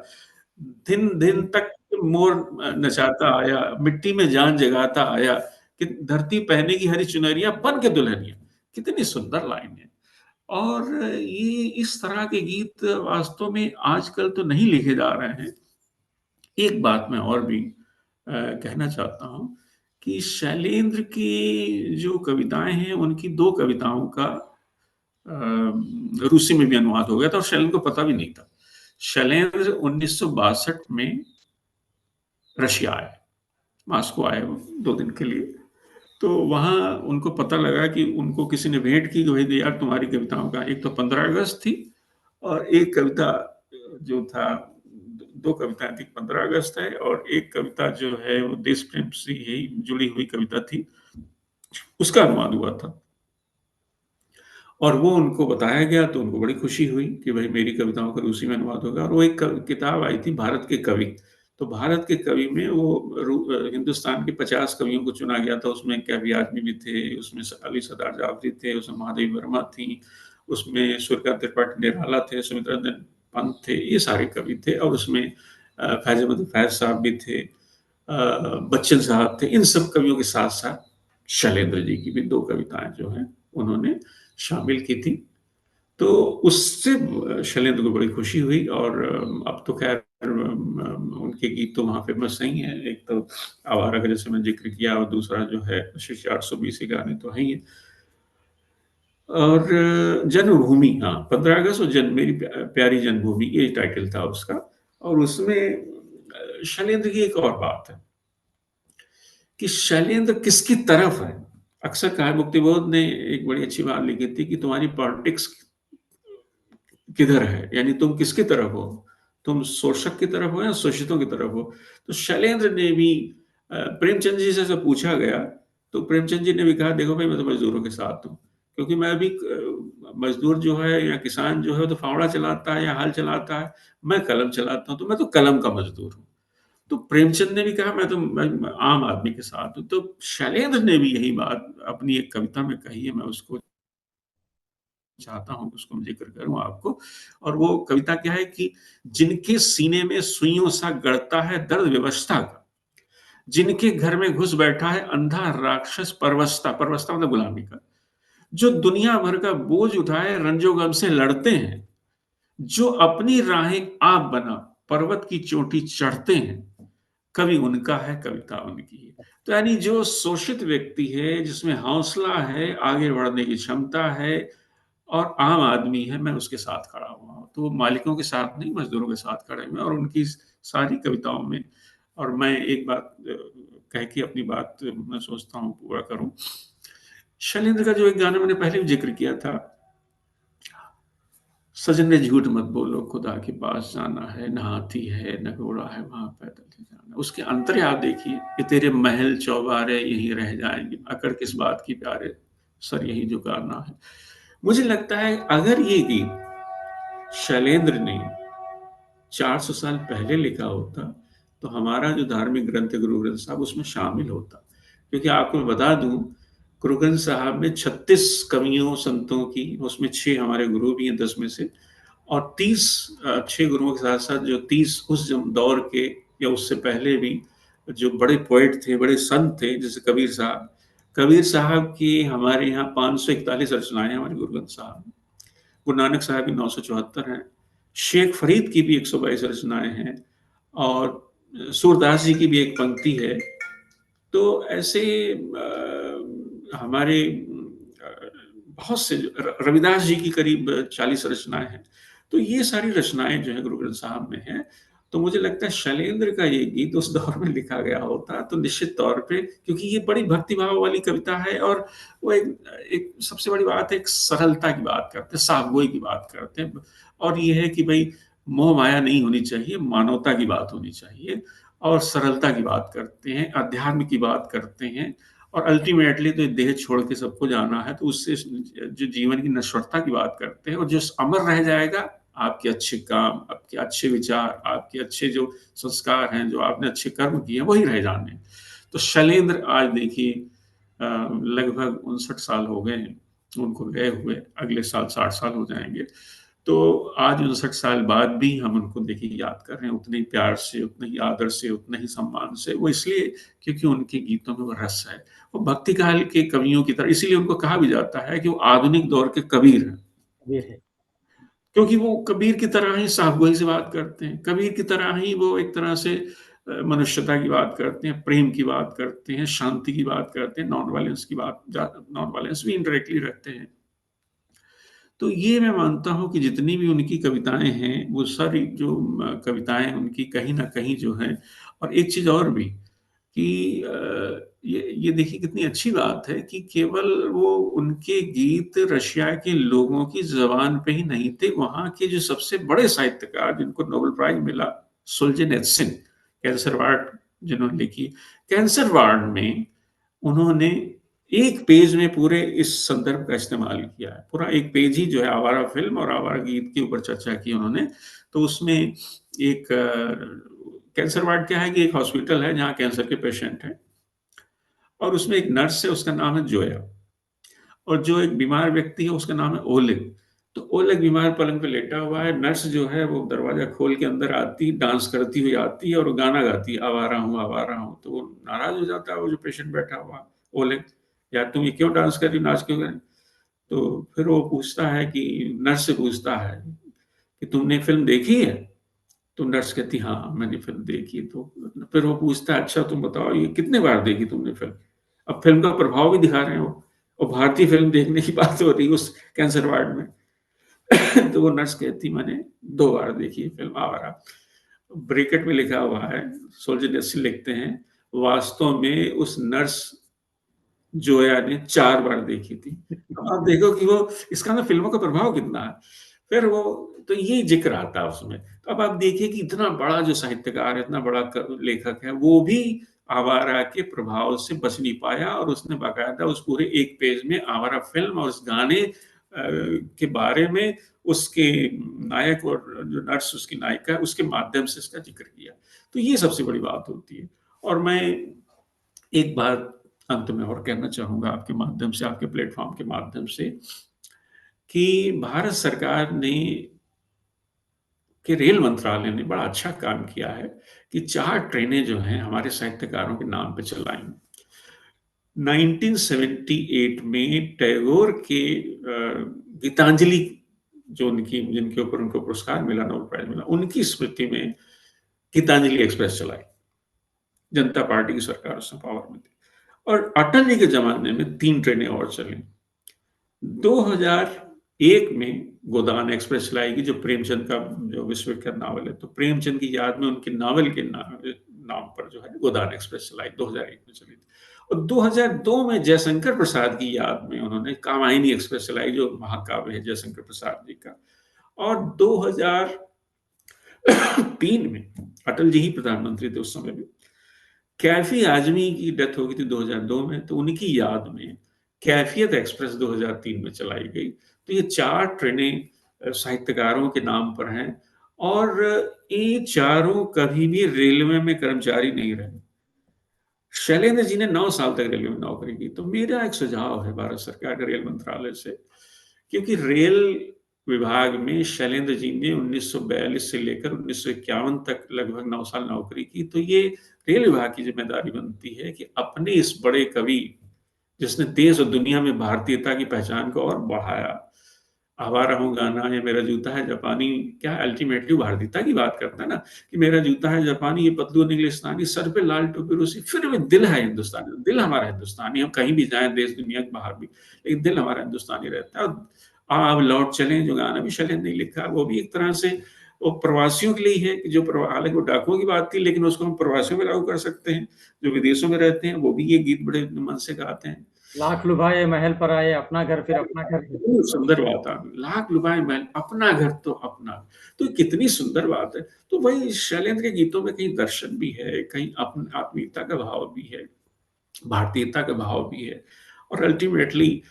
दिन दिन तक मोर नचाता आया, मिट्टी में जान जगाता आया, कि धरती पहने की हरी चुनरिया बन के दुल्हनिया। कितनी सुंदर लाइन है। और ये इस तरह के गीत वास्तव में आजकल तो नहीं लिखे जा रहे हैं। एक बात मैं और भी कहना चाहता हूँ कि शैलेंद्र की जो कविताएं हैं, उनकी 2 कविताओं का रूसी में भी अनुवाद हो गया था और शैलेंद्र को पता भी नहीं था। शैलेंद्र 1962 में रशिया आए, मॉस्को आए वो 2 दिन के लिए। तो वहां उनको पता लगा कि उनको किसी ने भेंट की कि भाई यार तुम्हारी कविताओं का, एक तो 15 अगस्त थी और एक कविता जो था, 2 कविताएं थी, 15 अगस्त है और एक कविता जो है वो देश प्रेम से यही जुड़ी हुई कविता थी, उसका अनुवाद हुआ था। और वो उनको बताया गया तो उनको बड़ी खुशी हुई कि भाई मेरी कविताओं का रूसी में अनुवाद होगा। और वो एक किताब आई थी, भारत के कवि। तो भारत के कवि में वो हिंदुस्तान के 50 कवियों को चुना गया था। उसमें कैफी आजमी भी थे, उसमें अली सरदार जाफरी थे, उसमें महादेवी वर्मा थी, उसमें सूर्यकांत त्रिपाठी निराला थे, सुमित्रा नंदन पंत थे, ये सारे कवि थे। और उसमें फैज अहमद फैज साहब भी थे, बच्चन साहब थे, इन सब कवियों के साथ-साथ शैलेंद्र जी की भी 2 कविताएँ जो हैं, उन्होंने शामिल की थी। तो उससे शैलेंद्र को बड़ी खुशी हुई और अब तो ख़ैर उनके गीत तो वहाँ फ़ेमस नहीं हैं। एक तो आवारा का जैसे मैंने ज़िक्र किया और दूसरा जो है शिष्य 820 के गाने तो हैं ही हैं। और जन्मभूमि, हाँ, 15 अगस्त और मेरी प्यारी जन्मभूमि, ये टाइटल था उसका। और उसमें शैलेंद्र की एक और बात है कि शैलेंद्र किसकी तरफ है। अक्सर कहा, मुक्तिबोध ने एक बड़ी अच्छी बात लिखी थी कि तुम्हारी पॉलिटिक्स किधर है, यानी तुम किसकी तरफ हो, तुम शोषक की तरफ हो या शोषितों की तरफ हो। तो शैलेंद्र ने भी प्रेमचंद जी से जब पूछा गया, तो प्रेमचंद जी ने भी कहा, देखो भाई, मैं तो मजदूरों के साथ हूँ, क्योंकि मैं भी मजदूर जो है या किसान जो है तो फावड़ा चलाता है या हल चलाता है, मैं कलम चलाता हूँ, तो मैं तो कलम का मजदूर हूँ। तो प्रेमचंद ने भी कहा, मैं आम आदमी के साथ हूँ। तो शैलेंद्र ने भी यही बात अपनी एक कविता में कही है, मैं उसको चाहता हूँ कि उसको मैं ज़िक्र करूँ आपको। और वो कविता क्या है कि जिनके सीने में सुइयों सा गड़ता है दर्द व्यवस्था का, जिनके घर में घुस बैठा है अंधा राक्षस परवस्ता, परवस्ता मतलब गुलामी का, जो दुनिया भर का बोझ उठाए रंजो-गम से लड़ते हैं, जो अपनी राहें आप बना पर्वत की चोटी चढ़ते हैं, कवि उनका है, कविता उनकी है। तो यानी जो शोषित व्यक्ति है, जिसमें हौसला है, आगे बढ़ने की क्षमता है और आम आदमी है, मैं उसके साथ खड़ा हुआ हूँ। तो वो मालिकों के साथ नहीं, मज़दूरों के साथ खड़े हुए हैं और उनकी सारी कविताओं में। और मैं एक बात कह के अपनी बात मैं सोचता हूँ पूरा करूँ। शैलेंद्र का जो एक गाना मैंने पहले भी ज़िक्र किया था, सजन ने झूठ मत बोलो, खुदा के पास जाना है, न हाथी है, न घोड़ा है, वहाँ पैदल ही जाना है। उसके अंतर्याव देखिए कि तेरे महल चौबारे यहीं रह जाएँगे, अकड़ किस बात की प्यारे, सर यहीं झुकाना है। मुझे लगता है अगर ये गीत शैलेंद्र ने 400 साल पहले लिखा होता, तो हमारा जो धार्मिक ग्रंथ है गुरु ग्रंथ साहब उसमें शामिल होता। क्योंकि आपको मैं बता दूँ, गुरु ग्रंथ साहब में 36 कवियों, संतों की, उसमें 6 हमारे गुरु भी हैं 10 में से, और 30 6 गुरुओं के साथ-साथ जो 30 उस दौर के या उससे पहले भी जो बड़े पोएट थे, बड़े संत थे, जैसे कबीर साहब। कबीर साहब की हमारे यहाँ 541 रचनाएँ हैं हमारे गुरु ग्रंथ साहब में। गुरु नानक साहब की 974 हैं, शेख फरीद की भी 122 रचनाएँ हैं और सूरदास जी की भी एक पंक्ति है। तो ऐसे हमारे बहुत से रविदास जी की करीब 40 रचनाएँ हैं। तो ये सारी रचनाएँ जो हैं गुरु ग्रंथ साहब में हैं। तो मुझे लगता है शैलेंद्र का ये गीत उस दौर में लिखा गया होता तो निश्चित तौर पे, क्योंकि ये बड़ी भक्तिभाव वाली कविता है और वो एक एक सबसे बड़ी बात है, एक सरलता की बात करते हैं, साफ़गोई की बात करते हैं। और ये है कि भई मोह-माया नहीं होनी चाहिए, मानवता की बात होनी चाहिए और सरलता की बात करते हैं, अध्यात्म की बात करते हैं और अल्टीमेटली तो देह छोड़ के सबको जाना है, तो उससे जो जीवन की नश्वरता की बात करते हैं और जो अमर रह जाएगा, आपके अच्छे काम, आपके अच्छे विचार, आपके अच्छे जो संस्कार हैं, जो आपने अच्छे कर्म किए हैं, वही रह जाने हैं। तो शैलेंद्र आज देखिए लगभग 59 साल हो गए हैं उनको गए हुए, अगले साल 60 साल हो जाएँगे। तो आज 59 साल बाद भी हम उनको देखिए याद कर रहे हैं उतने ही प्यार से, उतने ही आदर से, उतने ही सम्मान से। वो इसलिए क्योंकि उनके गीतों में वो रस है। वो भक्ति काल के कवियों की तरह, इसीलिए उनको कहा भी जाता है कि वो आधुनिक दौर के कबीर हैं। ये है। क्योंकि वो कबीर की तरह ही साफ़गोई से बात करते हैं। कबीर की तरह ही वो एक तरह से मनुष्यता की बात करते हैं, प्रेम की बात करते हैं, शांति की बात करते हैं, नॉन वायलेंस की बात, नॉन वायलेंस भी इनडायरेक्टली रखते हैं। तो ये मैं मानता हूँ कि जितनी भी उनकी कविताएँ हैं, वो सारी जो कविताएँ उनकी कहीं न कहीं जो हैं। और एक चीज़ और भी कि ये देखिए कितनी अच्छी बात है कि केवल वो उनके गीत रशिया के लोगों की ज़बान पे ही नहीं थे, वहाँ के जो सबसे बड़े साहित्यकार जिनको नोबेल प्राइज़ मिला, सोल्जेनित्सिन, कैंसर वार्ड जिन्होंने लिखी। कैंसर वार्ड में उन्होंने एक पेज में पूरे इस संदर्भ का इस्तेमाल किया है। पूरा एक पेज ही जो है आवारा फ़िल्म और आवारा गीत के ऊपर चर्चा की उन्होंने। तो उसमें एक कैंसर वार्ड क्या है कि एक हॉस्पिटल है जहाँ कैंसर के पेशेंट हैं और उसमें एक नर्स है, उसका नाम है जोया, और जो एक बीमार व्यक्ति है उसका नाम है ओलेग। तो ओलग बीमार पलंग पे लेटा हुआ है, नर्स जो है वो दरवाजा खोल के अंदर आती, डांस करती हुई आती है और गाना गाती है, आवारा हूँ आवारा हूँ। तो वो नाराज हो जाता है, वो जो पेशेंट बैठा हुआ ओलग, यार तुम ये क्यों डांस कर रही हो, नाच क्यों कर रही हो? तो फिर वो पूछता है कि नर्स से पूछता है कि तुमने फिल्म देखी है? तो नर्स कहती हाँ मैंने फिल्म देखी। तो फिर वो पूछता है अच्छा तुम बताओ ये कितने बार देखी तुमने फिल्म? अब फिल्म का प्रभाव भी दिखा रहे हैं वो, और भारतीय फिल्म देखने की बात हो रही है उस कैंसर वार्ड में। तो वो नर्स कहती मैंने 2 बार देखी है फिल्म आवारा। ब्रैकेट में लिखा हुआ है, सोल्जनियत्सिन लिखते हैं, वास्तव में उस नर्स जोया ने 4 बार देखी थी। अब आप देखो कि वो इसका ना फ़िल्मों का प्रभाव कितना है। फिर वो तो ये ज़िक्र आता है उसमें। तो अब आप देखिए कि इतना बड़ा जो साहित्यकार है, इतना बड़ा क लेखक है, वो भी आवारा के प्रभाव से बच नहीं पाया और उसने बाकायदा उस पूरे 1 पेज में आवारा फ़िल्म और उस गाने के बारे में उसके नायक और जो नर्स उसकी नायिका है, उसके माध्यम से इसका ज़िक्र किया। तो ये सबसे बड़ी बात होती है। और मैं एक बात अंत में और कहना चाहूँगा आपके माध्यम से, आपके प्लेटफ़ॉर्म के माध्यम से कि भारत सरकार ने के रेल मंत्रालय ने बड़ा अच्छा काम किया है कि 4 ट्रेनें जो हैं हमारे साहित्यकारों के नाम पे चलाई। 1978 में टैगोर के गीतांजलि जो उनकी जिनके ऊपर उनको पुरस्कार मिला, नोबेल प्राइज़ मिला, उनकी स्मृति में गीतांजलि एक्सप्रेस चलाई। जनता पार्टी की सरकार उस समय पावर में थी। और अटल जी के ज़माने में 3 ट्रेनें और चलीं। 2001 में गोदान एक्सप्रेस चलाई गई, जो प्रेमचंद का जो विश्वविख्यात नावल है। तो प्रेमचंद की याद में उनके नावल के नाम पर जो है गोदान एक्सप्रेस चलाई, 2001 में चली थी। और 2002 में जयशंकर प्रसाद की याद में उन्होंने कामायनी एक्सप्रेस चलाई, जो महाकाव्य है जयशंकर प्रसाद जी का। और 2003 में अटल जी ही प्रधानमंत्री थे उस समय भी, कैफी आजमी की डेथ हो गई थी 2002 में, तो उनकी याद में कैफियत एक्सप्रेस 2003 में चलाई गई। तो ये 4 ट्रेनें साहित्यकारों के नाम पर हैं और ये चारों कभी भी रेलवे में कर्मचारी नहीं रहे। शैलेंद्र जी ने 9 साल तक रेलवे में नौकरी की। तो मेरा एक सुझाव है भारत सरकार के रेल मंत्रालय से, क्योंकि रेल विभाग में शैलेंद्र जी ने 1942 से लेकर 1951 तक लगभग 9 साल नौकरी की। तो ये रेल विभाग की ज़िम्मेदारी बनती है कि अपने इस बड़े कवि, जिसने देश और दुनिया में भारतीयता की पहचान को और बढ़ाया, आवारा हूँ गाना या मेरा जूता है जापानी, क्या अल्टीमेटली भारतीयता की बात करता है ना, कि मेरा जूता है जापानी, ये पतलून इंग्लिस्तानी, सर पे लाल टोपी रूसी, फिर भी दिल है हिंदुस्तानी। दिल हमारा हिंदुस्तानी, हम कहीं भी जाएं देश दुनिया के बाहर भी, लेकिन दिल हमारा हिंदुस्तानी रहता है। और अब लौट चलें जो गाना भी शैलेंद्र ने लिखा, वो भी एक तरह से वो प्रवासियों के लिए है कि जो हालांकि वो डाकुओं की बात थी, लेकिन उसको हम प्रवासियों में लागू कर सकते हैं। जो विदेशों में रहते हैं वो भी ये गीत बड़े मन से गाते हैं। लाख लुभाए महल पर आए, अपना घर फिर अपना घर। कितनी सुंदर बात है, लाख लुभाए महल, अपना घर तो अपना। तो कितनी सुंदर बात है। तो वही शैलेंद्र के गीतों में कहीं दर्शन भी है, कहीं आत्मीयता का भाव भी है, भारतीयता का भाव भी है। और अल्टीमेटली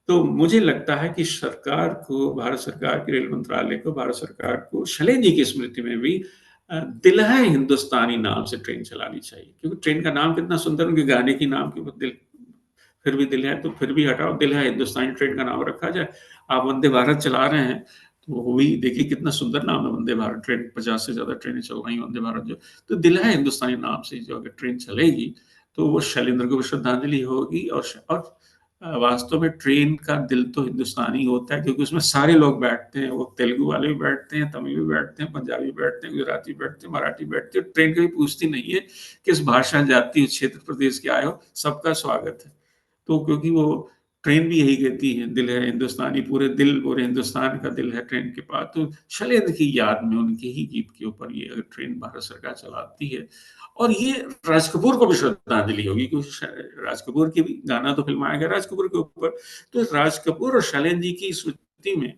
तो मुझे लगता है कि सरकार को, भारत सरकार के रेल मंत्रालय को, भारत सरकार को शैलेंद्र जी की स्मृति में भी दिल है हिंदुस्तानी नाम से ट्रेन चलानी चाहिए। क्योंकि ट्रेन का नाम कितना सुंदर, उनके गाने के नाम के ऊपर दिल, फिर भी दिल है, तो फिर भी हटाओ, दिल है हिंदुस्तानी ट्रेन का नाम रखा जाए। आप वंदे भारत चला रहे हैं, तो वो भी देखिए कितना सुंदर नाम है वंदे भारत ट्रेन, 50 से ज़्यादा ट्रेनें चल रही हैं वंदे भारत जो। तो दिल है हिंदुस्तानी नाम से जो अगर ट्रेन चलेगी, तो वो शैलेंद्र को भी श्रद्धांजलि होगी। और वास्तव में ट्रेन का दिल तो हिंदुस्तानी होता है, क्योंकि उसमें सारे लोग बैठते हैं। वो तेलुगु वाले भी बैठते हैं, तमिल भी बैठते हैं, पंजाबी भी बैठते हैं, गुजराती भी बैठते हैं, मराठी बैठते हैं। ट्रेन कभी पूछती नहीं है किस भाषा, जाति, क्षेत्र, प्रदेश के आए हो, सबका स्वागत है। तो क्योंकि वो ट्रेन भी यही कहती है, दिल है हिंदुस्तानी, पूरे दिल, पूरे हिंदुस्तान का दिल है ट्रेन के पास। तो शैलेंद्र की याद में उनके ही गीत के ऊपर ये अगर ट्रेन भारत सरकार चलाती है, और ये राज कपूर को भी श्रद्धांजलि होगी, क्योंकि राज कपूर की भी गाना तो फिल्माया गया राज कपूर के ऊपर। तो राज कपूर और शैलेंद्र जी की स्मृति में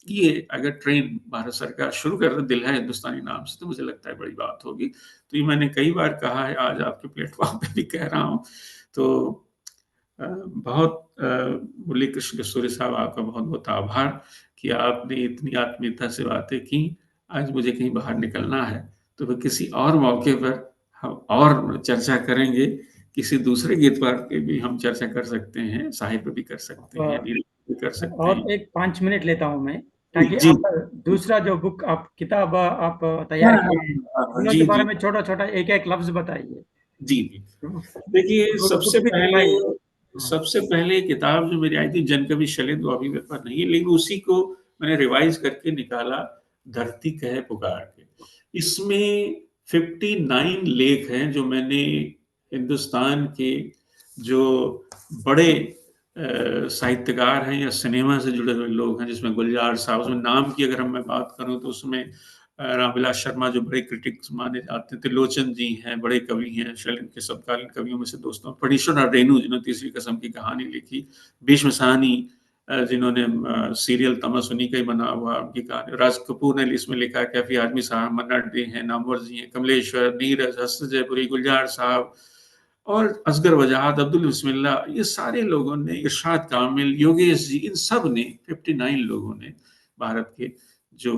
ये अगर ट्रेन भारत सरकार शुरू कर दे दिल है हिंदुस्तानी नाम से, तो मुझे लगता है बड़ी बात होगी। तो ये मैंने कई बार कहा है, आज आपके प्लेटफॉर्म पे भी कह रहा हूँ। तो बहुत मुरली कृष्ण कस्तूरी साहब, आपका बहुत बहुत आभार कि आपने इतनी आत्मीयता से बातें की। आज मुझे कहीं बाहर निकलना है, तो फिर किसी और मौके पर हम और चर्चा करेंगे। किसी दूसरे गीत पर के भी हम चर्चा कर सकते हैं, साहित्य भी कर सकते हैं, नीति भी कर सकते और हैं। एक 5 मिनट लेता हूँ मैं। ताकि जी। आप दूसरा जो बुक आप किताब आप हाँ, तैयार हाँ, किए हैं, हाँ, उनके जी, बारे जी, में छोटा छोटा एक एक लफ्ज बताइए। जी, जी। तो देखिए, बुक भी दिलवाइए। हाँ। सबसे पहले किताब जो मेरी आई थी जनकवि शैलेंद्र, वो अभी मेरे पास नहीं है, लेकिन उसी को मैंने रिवाइज करके निकाला, धरती कहे पुकार के। इसमें 59 लेख हैं जो मैंने हिंदुस्तान के जो बड़े साहित्यकार हैं या सिनेमा से जुड़े हुए लोग हैं, जिसमें गुलजार साहब, उसमें नाम की अगर मैं बात करूं तो उसमें रामविलास शर्मा जो बड़े क्रिटिक्स माने जाते थे, त्रिलोचन जी हैं, बड़े कवि हैं, शैलेंद्र के समकालीन कवियों में से दोस्तों, फणीश्वरनाथ रेणु जिन्होंने तीसरी कसम की कहानी लिखी, भीष्म साहनी जिन्होंने सीरियल तमसुनी का ही बना हुआ उनकी कहानी, राज कपूर ने इसमें लिखा, कैफी आदमी साहब, मन्ना डे हैं, नामवर जी हैं, कमलेश्वर, नीरज, हसन जयपुरी, गुलजार साहब और असगर वजाहत, अब्दुल बिस्मिल्लाह, ये सारे लोगों ने, इरशाद कामिल, योगेश जी, इन सब ने, 59 लोगों ने, भारत के जो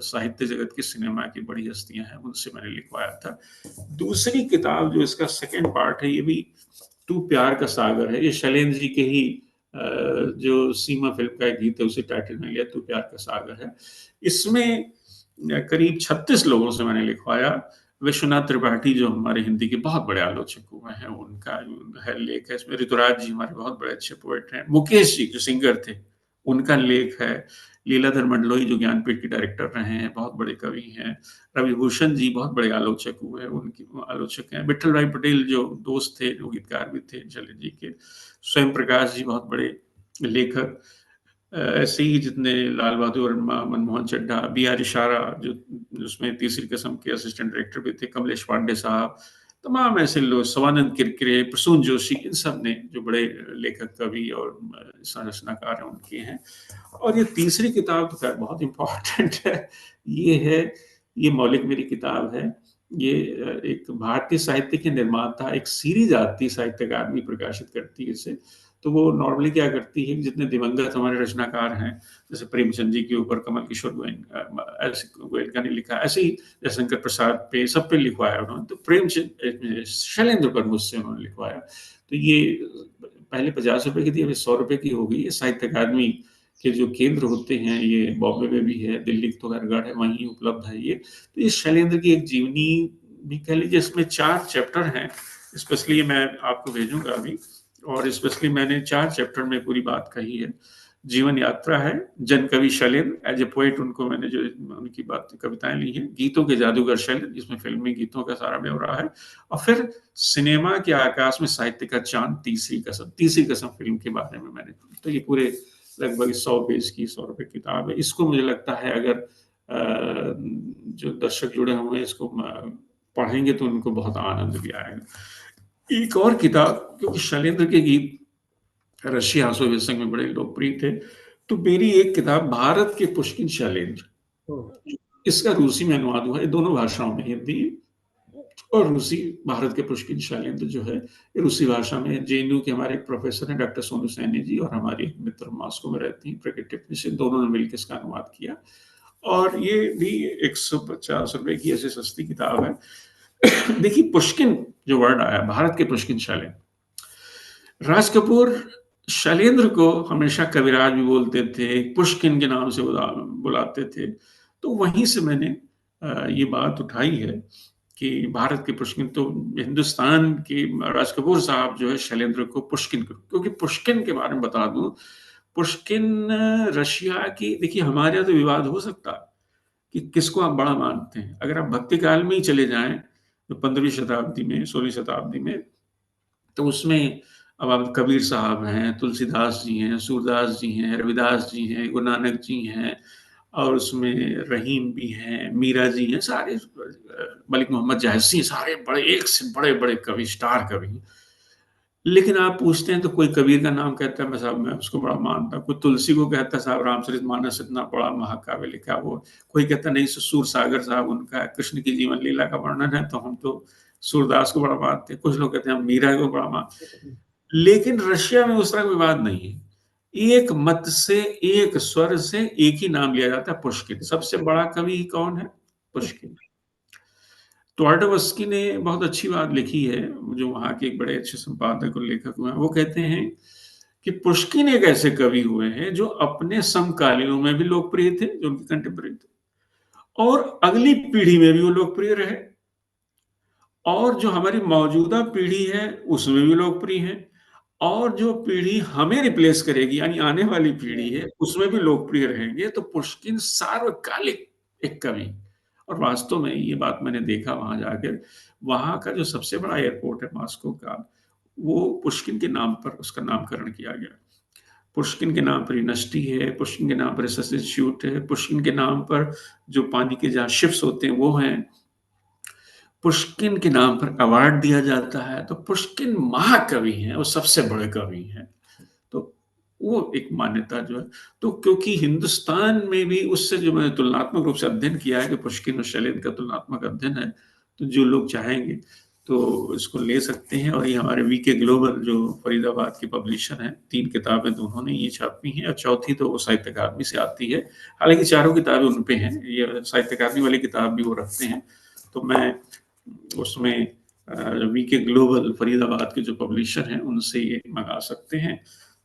साहित्य जगत की, सिनेमा की बड़ी हस्तियां हैं, उनसे मैंने लिखवाया था। दूसरी किताब जो इसका सेकंड पार्ट है, ये भी तू प्यार का सागर है, ये शैलेंद्र जी के ही जो सीमा फिल्म का एक गीत है उसे टाइटल में लिया, तू प्यार का सागर है। इसमें करीब 36 लोगों से मैंने लिखवाया। विश्वनाथ त्रिपाठी जो हमारे हिंदी के बहुत बड़े आलोचक हुए हैं, उनका है लेख है इसमें। ऋतुराज जी हमारे बहुत बड़े अच्छे पोएट हैं। मुकेश जी जो सिंगर थे, उनका लेख है। लीलाधर मंडलोई जो ज्ञानपीठ के डायरेक्टर रहे हैं, बहुत बड़े कवि हैं। रवि भूषण जी बहुत बड़े आलोचक हुए हैं, उनकी आलोचक हैं। विठल भाई पटेल जो दोस्त थे, जो गीतकार भी थे शैलेंद्र जी के। स्वयं प्रकाश जी बहुत बड़े लेखक। ऐसे ही जितने लाल बहादुर वर्मा, मनमोहन चड्ढा, बी आर इशारा जो उसमें तीसरी कसम के असिस्टेंट डायरेक्टर भी थे, कमलेश पांडे साहब, तमाम ऐसे लोग, स्वानंद किरकिरे, प्रसून जोशी, इन सब ने जो बड़े लेखक कवि और संरचनाकार हैं उनके हैं। और ये तीसरी किताब तो खैर बहुत इम्पोर्टेंट है। ये है, ये मौलिक मेरी किताब है। ये एक भारतीय साहित्य के निर्माता, एक सीरीज आती है साहित्य अकादमी प्रकाशित करती है इसे। तो वो नॉर्मली क्या करती है कि जितने दिवंगत हमारे रचनाकार हैं, जैसे प्रेमचंद जी के ऊपर कमल किशोर गोयन ऐसे गोयनका ने लिखा, ऐसे ही जयशंकर प्रसाद पे, सब पे लिखवाया उन्होंने। तो प्रेमचंद शैलेंद्र पर मुझसे उन्होंने लिखवाया। तो ये पहले 50 रुपए की थी, अभी 100 रुपए की हो गई है। साहित्य अकादमी के जो केंद्र होते हैं, ये बॉम्बे में भी है, दिल्ली तो खैर है, वहीं उपलब्ध है ये। तो ये शैलेंद्र की एक जीवनी भी कह लीजिए, इसमें 4 चैप्टर हैं। स्पेशली मैं आपको भेजूंगा अभी, और स्पेशली मैंने 4 चैप्टर में पूरी बात कही है। जीवन यात्रा है, जन कवि शैलेंद्र एज ए पोएट, उनको मैंने जो उनकी बात कविताएं ली हैं। गीतों के जादूगर शैलेंद्र, जिसमें फिल्मी गीतों का सारा ब्यौरा है। और फिर सिनेमा के आकाश में साहित्य का चांद, तीसरी कसम फिल्म के बारे में मैंने। तो ये पूरे लगभग 100 पेज की, 100 रुपए किताब है। इसको मुझे लगता है अगर जो दर्शक जुड़े हुए हैं इसको पढ़ेंगे तो उनको बहुत आनंद भी आएगा। एक और किताब, क्योंकि शैलेंद्र के गीत रशिया हास्योपन्यास में बड़े लोकप्रिय थे, तो मेरी एक किताब भारत के पुष्किन शैलेंद्र, इसका रूसी में अनुवाद हुआ है, दोनों भाषाओं में, हिंदी और रूसी। भारत के पुष्किन शैलेंद्र जो है, ये रूसी भाषा में। जेएनयू के हमारे एक प्रोफेसर हैं डॉक्टर सोनू सैनी जी, और हमारी एक मित्र मॉस्को में रहती हैं प्रकृति टेक्नीशियन, दोनों ने मिलकर इसका अनुवाद किया। और ये भी 150 रुपए की ऐसी सस्ती किताब है। देखिए, पुष्किन जो वर्ड आया, भारत के पुष्किन शैलेंद्र, राज कपूर शैलेंद्र को हमेशा कविराज भी बोलते थे, पुष्किन के नाम से बुलाते थे। तो वहीं से मैंने ये बात उठाई है कि भारत के पुष्किन, तो हिंदुस्तान के राज कपूर साहब जो है शैलेंद्र को पुष्किन, क्योंकि पुष्किन के बारे में बता दूं, पुष्किन रशिया की, देखिए हमारे यहाँ तो विवाद हो सकता कि किसको आप बड़ा मानते हैं। अगर आप भक्ति काल में ही चले जाएं, तो 15वीं शताब्दी में, 16वीं शताब्दी में, तो उसमें अब आप कबीर साहब हैं, तुलसीदास जी हैं, सूरदास जी हैं, रविदास जी हैं, गुरु नानक जी हैं, और उसमें रहीम भी हैं, मीरा जी हैं, सारे मलिक मोहम्मद जायसी, सारे बड़े, एक से बड़े बड़े कवि, स्टार कवि। लेकिन आप पूछते हैं तो कोई कबीर का नाम कहता है, मैं साहब मैं उसको बड़ा मानता हूँ। कोई तुलसी को कहता है, साहब रामचरितमानस इतना बड़ा महाकाव्य लिखा वो। कोई कहता नहीं, सूर सागर साहब उनका कृष्ण की जीवन लीला का वर्णन है, तो हम तो सूरदास को बड़ा मानते हैं। कुछ लोग कहते हैं हम मीरा को बड़ा मानते हैं। लेकिन रशिया में उस तरह का विवाद नहीं है। एक मत से, एक स्वर से एक ही नाम लिया जाता है, पुष्किन। सबसे बड़ा कवि कौन है? पुष्किन। ट्वार्डोवस्की ने बहुत अच्छी बात लिखी है, जो वहाँ के एक बड़े अच्छे संपादक और लेखक हुए हैं। वो कहते हैं कि पुष्किन एक ऐसे कवि हुए हैं जो अपने समकालियों में भी लोकप्रिय थे, जो उनके कंटेम्पररी थे, और अगली पीढ़ी में भी वो लोकप्रिय रहे, और जो हमारी मौजूदा पीढ़ी है उसमें भी लोकप्रिय हैं, और जो पीढ़ी हमें रिप्लेस करेगी यानी आने वाली पीढ़ी है उसमें भी लोकप्रिय रहेंगे। तो पुष्किन सार्वकालिक एक कवि, और वास्तव में ये बात मैंने देखा वहां जाकर, वहां का जो सबसे बड़ा एयरपोर्ट है मॉस्को का, वो पुष्किन के नाम पर उसका नामकरण किया गया। पुष्किन के नाम पर यूनिवर्सिटी है, पुष्किन के नाम पर रिसर्च इंस्टीट्यूट है, पुष्किन के नाम पर जो पानी के जहाँ शिप्स होते हैं वो हैं, पुष्किन के नाम पर अवार्ड दिया जाता है। तो पुष्किन महाकवि हैं, वो सबसे बड़े कवि हैं। तो वो एक मान्यता जो है, तो क्योंकि हिंदुस्तान में भी उससे जो मैंने तुलनात्मक रूप से अध्ययन किया है कि पुष्किन और शैलेंद्र का तुलनात्मक अध्ययन है, तो जो लोग चाहेंगे तो इसको ले सकते हैं। और ये हमारे वीके ग्लोबल जो फरीदाबाद की पब्लिशर हैं, 3 किताबें तो उन्होंने ये छापी हैं, और चौथी तो वो साहित्य अकादमी से आती है। हालांकि चारों किताबें उन पे हैं, ये साहित्य अकादमी वाली किताब भी वो रखते हैं। तो मैं उसमें वीके ग्लोबल फरीदाबाद के जो पब्लिशर हैं उनसे ये मंगा सकते हैं।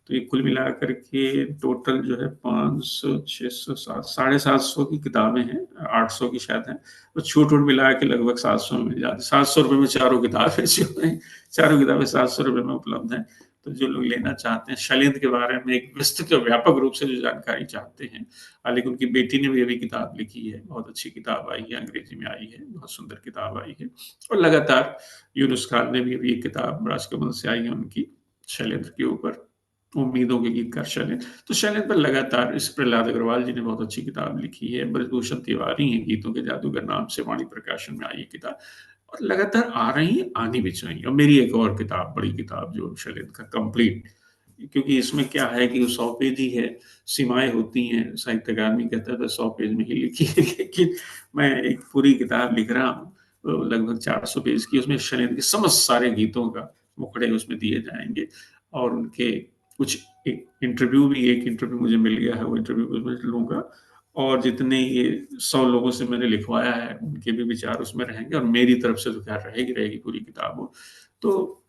तो ये कुल मिलाकर के टोटल जो है 500, 600, 750 की किताबें हैं, 800 की शायद हैं, तो छूट वूट मिला के लगभग 700 में मिल जाती है। 700 रुपये में चारों किताबें जो हैं, चारों किताबें 700 रुपये में उपलब्ध हैं। तो जो लोग लेना चाहते हैं शैलेंद्र के बारे में एक विस्तृत और व्यापक रूप से जो जानकारी चाहते हैं, हालांकि उनकी बेटी ने भी अभी किताब लिखी है, बहुत अच्छी किताब आई है, अंग्रेजी में आई है, बहुत सुंदर किताब आई है। और लगातार यूनुस खान ने भी अभी एक किताब राजकमल से आई है उनकी, शैलेंद्र के ऊपर, उम्मीदों के गीतकार शैलेंद्र। तो शैलेंद्र पर लगातार, इस प्रहलाद अग्रवाल जी ने बहुत अच्छी किताब लिखी है, ब्रजभूषण तिवारी हैं, गीतों के जादूगर नाम से वाणी प्रकाशन में आई है किताब, और लगातार आ रही है, आनी भी चाहिए। और मेरी एक और किताब, बड़ी किताब जो शैलेंद्र का कंप्लीट, क्योंकि इसमें क्या है कि 100 पेज ही है, सीमाएं होती हैं, साहित्य अकादमी कहता है 100 पेज में ही लिखी है, लेकिन मैं एक पूरी किताब लिख रहा हूँ, लगभग 400 पेज की, उसमें शैलेंद्र के समस्त सारे गीतों का मुखड़े उसमें दिए जाएंगे, और उनके कुछ एक इंटरव्यू भी, एक इंटरव्यू मुझे मिल गया है, वो इंटरव्यू भी मैं लूंगा, और जितने ये 100 लोगों से मैंने लिखवाया है उनके भी विचार उसमें रहेंगे, और मेरी तरफ से तो क्या रहेगी रहेगी पूरी किताब वो। तो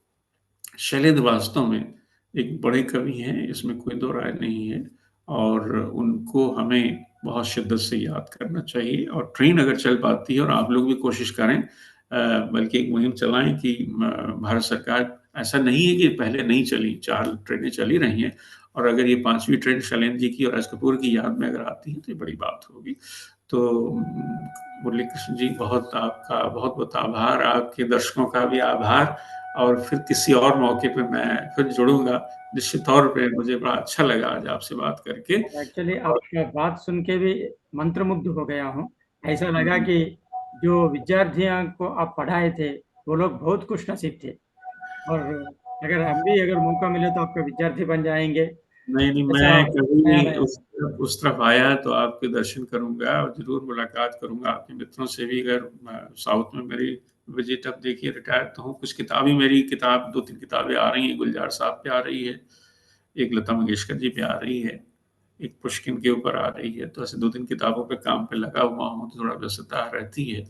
शैलेंद्र वास्तव में एक बड़े कवि हैं, इसमें कोई दो राय नहीं है, और उनको हमें बहुत शिद्दत से याद करना चाहिए। और ट्रेन अगर चल पाती है, और आप लोग भी कोशिश करें, बल्कि एक मुहिम चलाएं कि भारत सरकार, ऐसा नहीं है कि पहले नहीं चली, 4 ट्रेनें चली रही हैं, और अगर ये 5वीं ट्रेन शैलेंद्र जी की और राज कपूर की याद में अगर आती है तो ये बड़ी बात होगी। तो मुरली कृष्ण जी, बहुत आपका बहुत बहुत आभार, आपके दर्शकों का भी आभार, और फिर किसी और मौके पे मैं फिर जुड़ूंगा निश्चित तौर पे। मुझे बड़ा अच्छा लगा आज आपसे बात करके। एक्चुअली और आपका बात सुन के भी मंत्रमुग्ध हो गया हूँ। ऐसा लगा कि जो विद्यार्थियों को आप पढ़ाए थे वो लोग बहुत खुश नसीब थे, और अगर हम भी अगर मौका मिले तो आपका विद्यार्थी बन जाएंगे, नहीं नहीं, ऐसा मैं कभी ख्याल है। उस तरफ आया तो आपके दर्शन करूंगा, और जरूर मुलाकात करूंगा आपके मित्रों से भी। अगर साउथ में मेरी विजिट, अब देखिए रिटायर तो हूँ, कुछ किताबें, मेरी किताब 2-3 किताबें आ रही हैं, गुलजार साहब पे आ रही है, एक लता मंगेशकर जी पे आ रही है, एक पुष्किन के ऊपर आ रही है, तो ऐसे 2-3 किताबों पे काम पे लगा हुआ हूँ, तो थोड़ा व्यस्तता रहती है।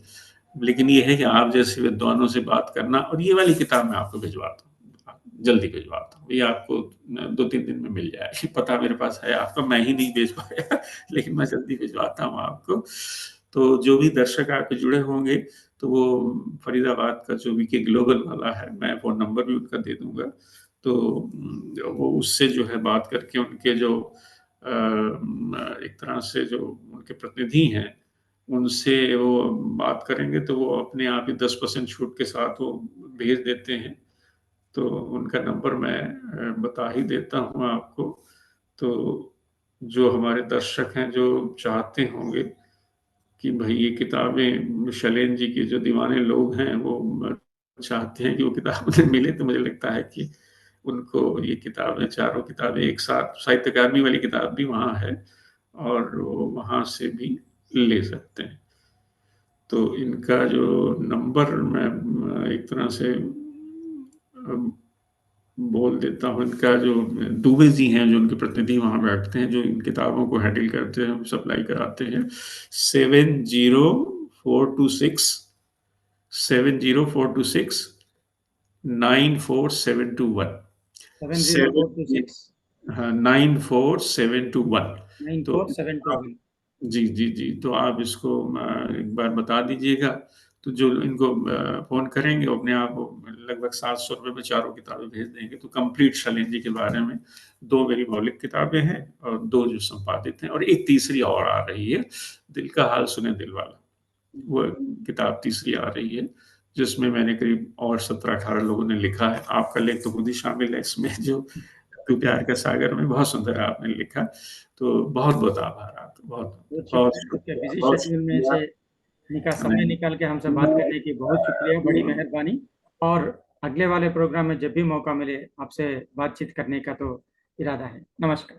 लेकिन ये है कि आप जैसे विद्वानों से बात करना, और ये वाली किताब मैं आपको भिजवाता हूँ, जल्दी भिजवाता हूँ, ये आपको 2-3 दिन में मिल जाएगी। पता मेरे पास है आपका, मैं ही नहीं भेज पाया लेकिन मैं जल्दी भिजवाता हूँ आपको। तो जो भी दर्शक आपके जुड़े होंगे, तो वो फरीदाबाद का जो वीके ग्लोबल वाला है, मैं फ़ोन नंबर भी उनका दे दूँगा। तो वो उससे जो है बात करके उनके जो एक तरह से जो उनके प्रतिनिधि हैं, उनसे वो बात करेंगे, तो वो अपने आप ही 10% छूट के साथ वो भेज देते हैं। तो उनका नंबर मैं बता ही देता हूँ आपको। तो जो हमारे दर्शक हैं, जो चाहते होंगे कि भई ये किताबें शैलेंद्र जी के जो दीवाने लोग हैं, वो चाहते हैं कि वो किताब उन्हें मिले, तो मुझे लगता है कि उनको ये किताबें, चारों किताबें एक साथ, साहित्य अकादमी वाली किताब भी वहाँ है, और वो वहाँ से भी ले सकते हैं। तो इनका जो नंबर मैं एक तरह से बोल देता हूँ, इनका जो दुबे जी हैं, जो उनके प्रतिनिधि वहाँ बैठते हैं, जो इन किताबों को हैंडल करते हैं, सप्लाई कराते हैं, 70426 70426 94721। 70426। हाँ, 94721। तो 94721। जी, जी, जी। तो आप इसको एक बार बता दीजिएगा, तो जो इनको फ़ोन करेंगे वो अपने आप लगभग ₹700 में चारों किताबें भेज देंगे। तो कंप्लीट शैलेंद्र जी के बारे में 2 मेरी मौलिक किताबें हैं और 2 जो संपादित हैं, और एक तीसरी और आ रही है, दिल का हाल सुने दिलवाला। वो किताब तीसरी आ रही है, जिसमें मैंने करीब और 17-18 लोगों ने लिखा है। आपका लेख तो खुद ही शामिल है इसमें, जो तू प्यार का सागर में बहुत सुंदर आपने लिखा। तो बहुत-बहुत आभार आपका, बहुत बहुत बहुत शुक्रिया, आपके बिजी बहुत शेड्यूल में शुक्रिया। से समय नहीं, निकाल के हमसे बात करने की बहुत शुक्रिया, बड़ी मेहरबानी। और अगले वाले प्रोग्राम में जब भी मौका मिले आपसे बातचीत करने का तो इरादा है। नमस्कार।